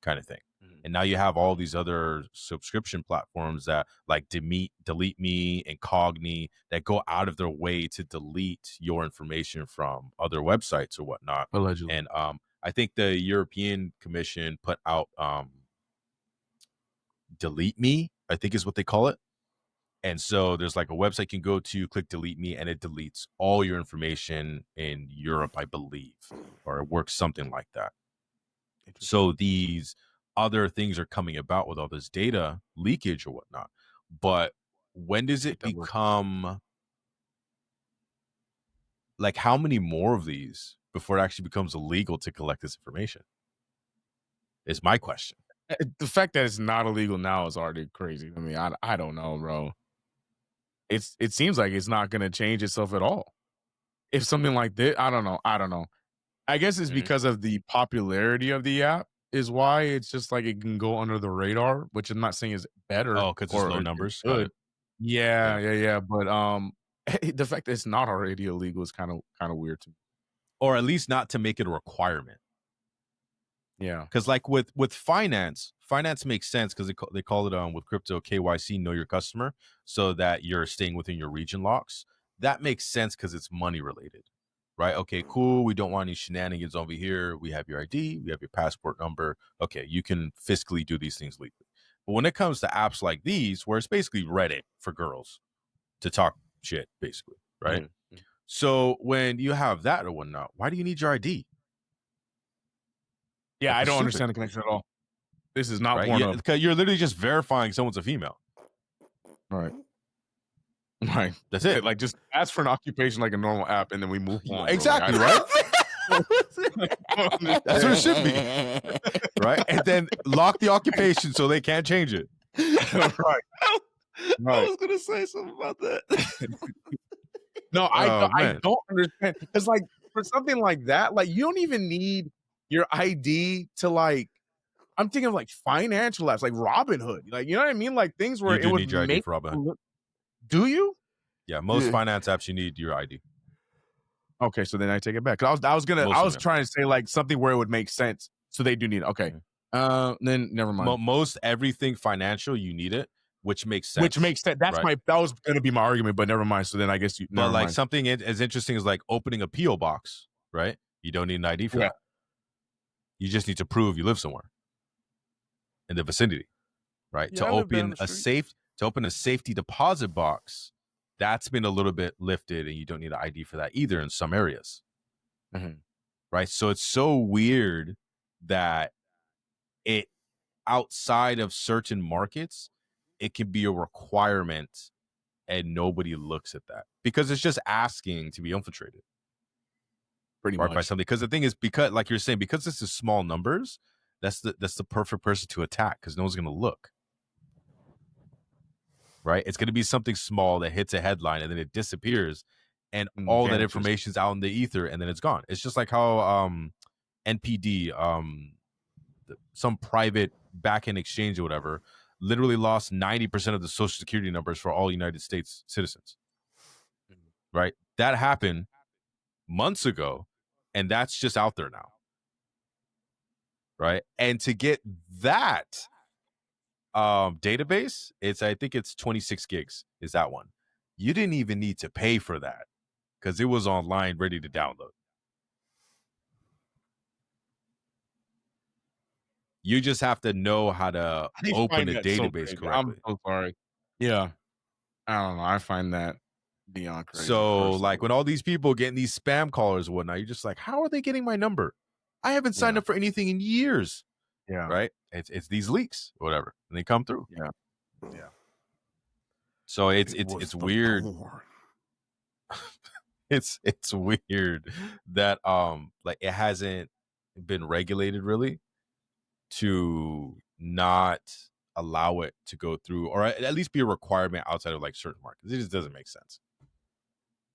kind of thing. And now you have all these other subscription platforms that like Delete Me and Cogni that go out of their way to delete your information from other websites or whatnot. Allegedly. And I think the European Commission put out Delete Me, I think is what they call it. And so there's like a website you can go to, click delete me, and it deletes all your information in Europe, I believe, or it works something like that. So these other things are coming about with all this data leakage or whatnot. But when does it become like, how many more of these before it actually becomes illegal to collect this information? Is my question. The fact that it's not illegal now is already crazy. I mean, I don't know, bro. It seems like it's not going to change itself at all. If something like this, I don't know. I guess it's because of the popularity of the app is why it's just like it can go under the radar, which I'm not saying is better. Oh, because there's low numbers. Good. Yeah. But the fact that it's not already illegal is kind of weird to me. Or at least not to make it a requirement. Yeah, because like with finance makes sense because they call it with crypto KYC, know your customer, so that you're staying within your region locks. That makes sense because it's money related, right? Okay, cool. We don't want any shenanigans over here. We have your ID, we have your passport number. Okay, you can fiscally do these things legally. But when it comes to apps like these, where it's basically Reddit for girls to talk shit, basically, right? Mm-hmm. So when you have that or whatnot, why do you need your ID? Yeah, Like, I don't stupid. understand the connection at all. This is not Right? Pornhub. Because you're literally just verifying someone's a female. Right. That's it. Like, just ask for an occupation like a normal app, and then we move on. Exactly, right? That's what it should be. Right? And then lock the occupation so they can't change it. Right. I was gonna say something about that. No, Oh, I man. don't understand. Because like for something like that, like you don't even need your ID to like. I'm thinking of like financial apps, like Robinhood. Like, you know what I mean? Like things where You do it would need your ID make. for Robinhood. Do you? Yeah, most finance apps you need your ID. Okay, so then I take it back. I was trying to say like something where it would make sense. So they do need it. Okay. Then never mind. Most everything financial you need it, which makes sense. That's right? that was gonna be my argument, but never mind. So then I guess But like something as interesting as like opening a PO box, right? You don't need an ID for that. You just need to prove you live somewhere in the vicinity, right? Yeah, to I live down open the a safety deposit box, that's been a little bit lifted, and you don't need an ID for that either in some areas, right? So it's so weird that it outside of certain markets, it can be a requirement, and nobody looks at that because it's just asking to be infiltrated. Pretty by much. something. Because the thing is, because like you're saying, because this is small numbers, that's the perfect person to attack because no one's going to look. Right? It's going to be something small that hits a headline and then it disappears, and all that information's out in the ether, and then it's gone. It's just like how NPD, some private back-end exchange or whatever, literally lost 90% of the social security numbers for all United States citizens. Right? That happened months ago, and that's just out there now. Right? And to get that database, I think it's 26 gigs is that one. You didn't even need to pay for that because it was online ready to download. You just have to know how to open a database correctly. I'm so sorry. Yeah. I don't know. I find that beyond crazy. So like when all these people getting these spam callers and whatnot, you're just like, how are they getting my number? I haven't signed up for anything in years. Yeah. Right? It's these leaks or whatever. And they come through. Yeah. So it's weird. it's weird that like it hasn't been regulated really to not allow it to go through, or at least be a requirement outside of like certain markets. It just doesn't make sense,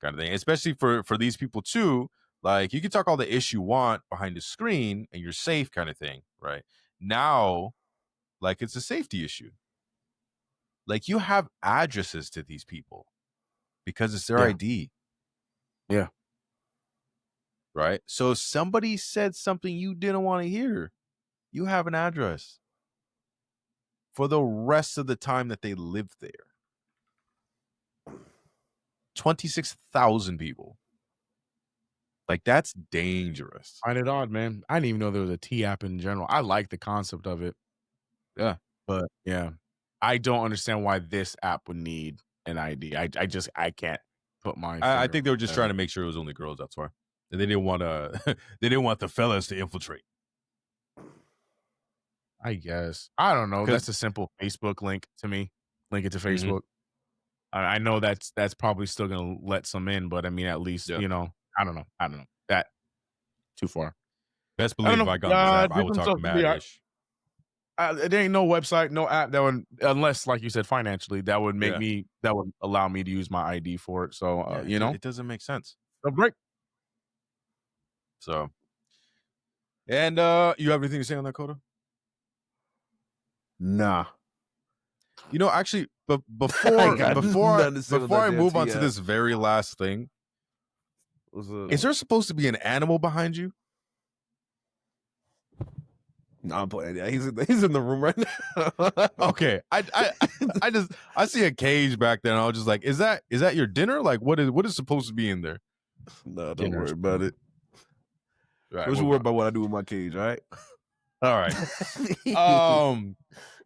kind of thing. Especially for these people too. Like you can talk all the ish you want behind the screen and you're safe, kind of thing, right? Now, like it's a safety issue. Like you have addresses to these people because it's their ID. Yeah. Right? So if somebody said something you didn't want to hear, you have an address for the rest of the time that they lived there. 26,000 people. Like that's dangerous. I find it odd, man. I didn't even know there was a T app in general. I like the concept of it. Yeah. But yeah, I don't understand why this app would need an ID. I can't put my. I finger think they were just on trying that. to make sure it was only girls. That's why. And they didn't want to. They didn't want the fellas to infiltrate. I guess I don't know. 'Cause- That's a simple Facebook link to me. Link it to Mhm. Facebook. I know that's probably still gonna let some in, but I mean, at least Yeah. you know. I don't know. That too far. Best I don't believe if know. I got this app, I would Different talk social media. mad-ish. There ain't no website, no app that would, unless, like you said, financially, that would make Yeah. me, that would allow me to use my ID for it. So, Yeah, you know, it doesn't make sense. a break. So, and you have anything to say on that, Coda? Nah. You know, actually, but before got before nothing to say with that I damn move on to tea this very last thing, is there supposed to be an animal behind you? No, I'm playing. Yeah, he's in the room right now. Okay, I see a cage back there, and I was just like, is that your dinner? Like, what is supposed to be in there? No, don't Dinner's worry about it. Right, Don't you move worry on. about what I do with my cage, all right? All right.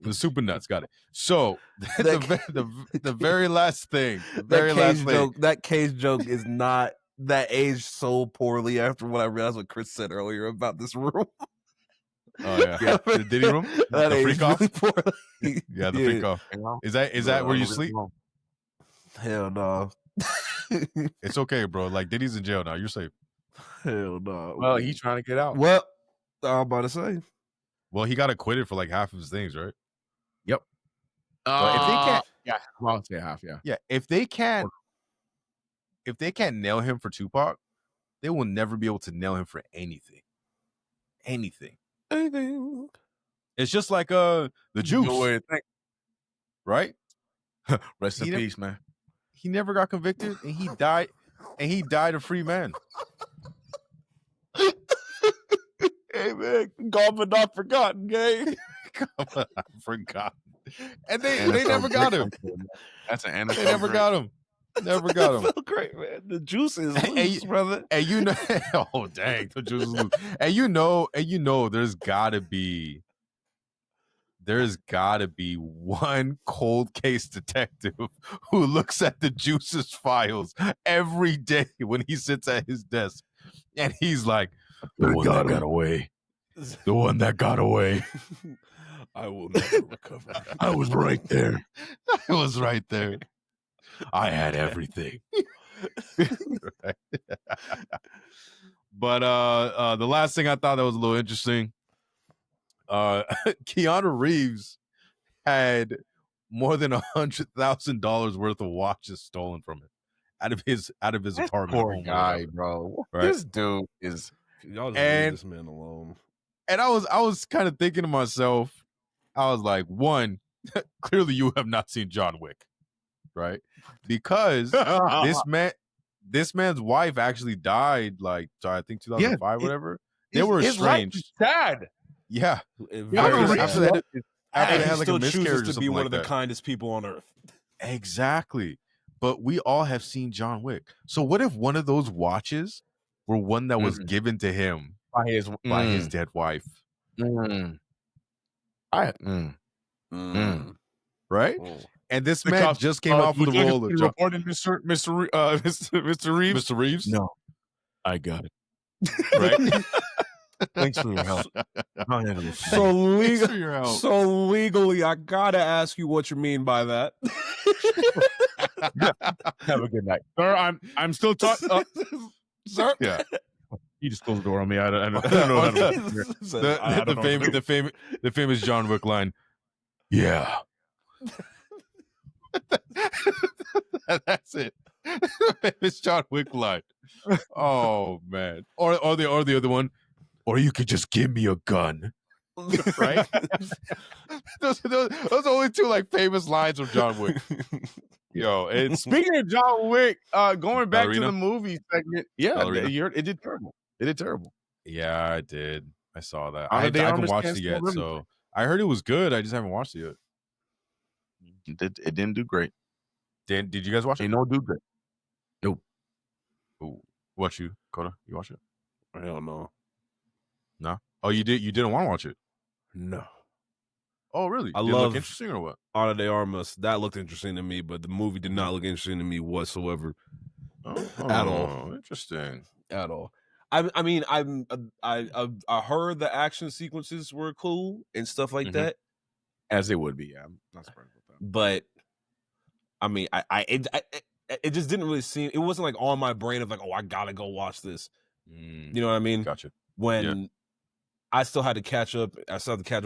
The super nuts got it. So the very last thing, that cage joke is not that aged so poorly after what I realized what Chris said earlier about this room. Oh yeah, the Diddy room, That the freak aged off. really poorly. Yeah, the freak off. Is that where you sleep? Hell no. It's okay, bro. Like Diddy's in jail now. You're safe. Hell no. Well, he's trying to get out. Well, I'm about to say. Well, he got acquitted for like half of his things, right? Yep. But if they can't, yeah, well, I'll say half, yeah. yeah, if they can't nail him for Tupac, they will never be able to nail him for anything. Anything. It's just like the Juice, Good way to think. right? Rest in He peace, man. He never got convicted, and he died. And he died a free man. Hey man, gone but not forgotten, gang. I forgot. And they never got him. That's an They never got him. Never got him. Felt great, man. The juice is loose, brother. And you know, oh dang, the juice is loose. And you know, there's gotta be one cold case detective who looks at the Juice's files every day when he sits at his desk, and he's like, the one that got away. The one that got away. I will never recover. I was right there. I was right there. I had everything. Right. But the last thing I thought that was a little interesting, Keanu Reeves had more than $100,000 worth of watches stolen from him out of his apartment. Poor guy, bro. Right? This dude is. Y'all just leave this man alone. And I was kind of thinking to myself, I was like, one, clearly you have not seen John Wick, right? Because this man's wife actually died, like, I think 2005, whatever. They were estranged. Sad. Yeah. After they had he like a still miscarriage chooses or to be something one like of the that. kindest people on earth. Exactly. But we all have seen John Wick. So what if one of those watches were one that was given to him by his dead wife? Right? And this man just came out for the role of John. Reported Mr. Reeves. Mr. Reeves? No, I got it. Right? Thanks for your help. So legally, I gotta ask you what you mean by that. Have a good night, sir. I'm still talking, sir. Yeah. You just closed the door on me. I don't know how to. The famous John Wick line. Yeah. That's it. Famous John Wick line. Oh man. Or the other one. Or you could just give me a gun. Right? those are only two like famous lines from John Wick. Yo, it's Speaking of John Wick, going back Ballerina? to the movie segment, yeah, Ballerina? it did terrible. It did terrible. Yeah, I did. I saw that. How I did they haven't watched understand it yet, some so I heard it was good. I just haven't watched it yet. It didn't do great. Did you guys watch it? Ain't no do great. Nope. Ooh. What you, Coda? You watch it? Hell no. No. Oh, you didn't want to watch it? No. Oh, really? I Did it love- look interesting or what? Ana de Armas. That looked interesting to me, but the movie did not look interesting to me whatsoever. At all. Interesting. At all. I mean, I heard the action sequences were cool and stuff like that, As it would be. Yeah, I'm not surprised with that. but I mean, it just didn't really seem. It wasn't like on my brain of like, oh, I gotta go watch this. You know what I mean? Gotcha. When I still had to catch up, I had to catch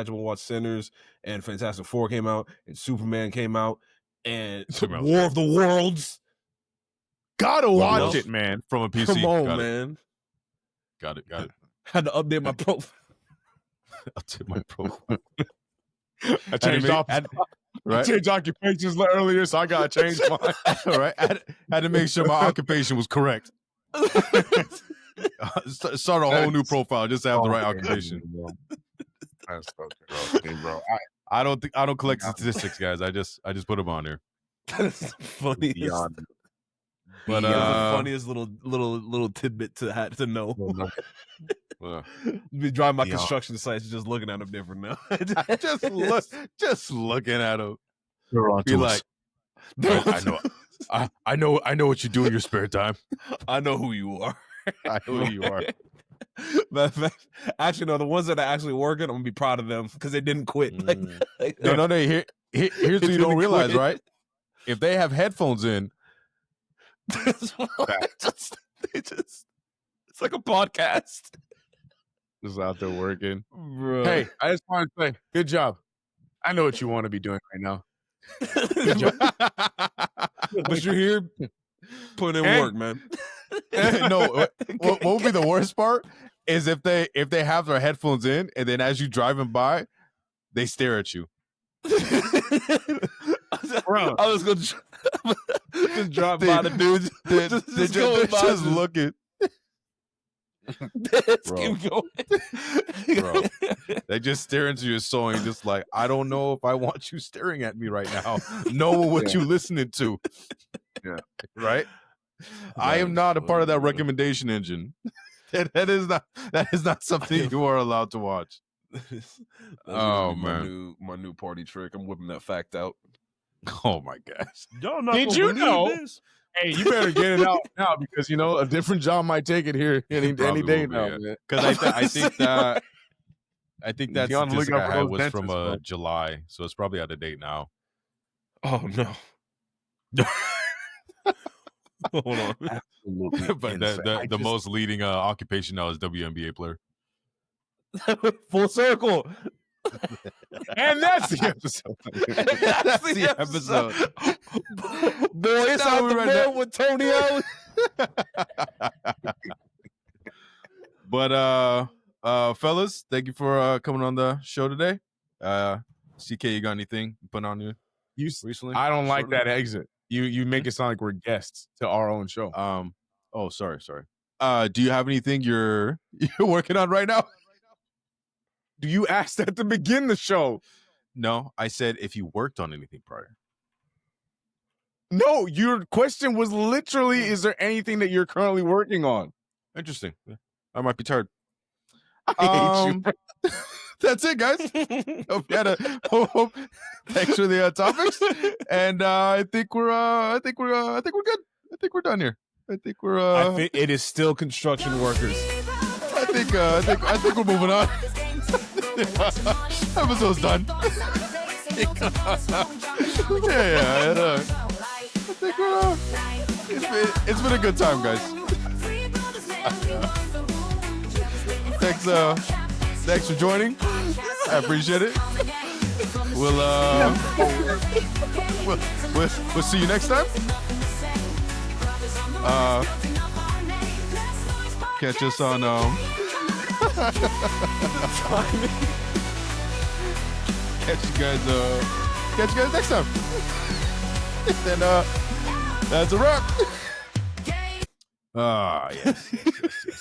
up and watch Sinners, and Fantastic Four came out, and Superman came out, and Superman was War great. of the Worlds. Gotta watch else? it, man. From a PC. Come on, Got it. man. Got it. Had to update my profile. I'll take my profile. I changed I changed occupations earlier, so I gotta change mine. All right. I had to make sure my occupation was correct. Start a whole new profile just to have the right occupation. That's okay, bro. I don't collect statistics, guys. I just put them on there. That's the funniest. Beyond. But the funniest little tidbit to know. Be driving my construction sites, just looking at them different now. just looking at them. Be like, I know what you do in your spare time. I know who you are. I know who you are. Actually, no, the ones that are actually working, I'm gonna be proud of them because they didn't quit. No. Here's what you don't realize, right? If they have headphones in, it's like a podcast. just out there working. Bro. Hey, I just want to say, good job. I know what you want to be doing right now. But you're here putting in work, man. no, what would be the worst part is if they have their headphones in and then as you driving by, they stare at you. Bro, I was gonna just drive by the dudes. They're just looking. Keep going. Bro, they just stare into your soul and just like, I don't know if I want you staring at me right now. Know what you listening to. Yeah. Right? I am not a part of that recommendation engine. That is not something you are allowed to watch. Oh man, my new party trick. I'm whipping that fact out. Oh my gosh! Y'all not Did gonna you believe know? this? Hey, you better get it out now because a different job might take it here any Probably day will be, now, yeah. man. Because I think that Be on the statistic lookout I for had those was from dentists, bro. July, so it's probably out of date now. Oh no. Hold on. Absolutely But insane. the most leading occupation now is WNBA player. Full circle. And that's the episode. That's the episode. Boys out the road with Tony Allen. But fellas, thank you for coming on the show today. CK, you got anything you put on you recently? I don't like that exit. You make it sound like we're guests to our own show. Oh, sorry. Do you have anything you're working on right now? Do you ask that to begin the show? No, I said if you worked on anything prior. No, your question was literally, is there anything that you're currently working on? Interesting. I might be tired. I hate you. That's it, guys. Hope you had hope. Thanks for the topics, and I think we're good. I think we're done here. I think we're. I think it is still construction workers. I think we're moving on. Episode's done. Yeah. I think we're. It's been a good time, guys. Thanks for joining. I appreciate it. We'll see you next time. Catch us on catch you guys next time. And that's a wrap. Yes.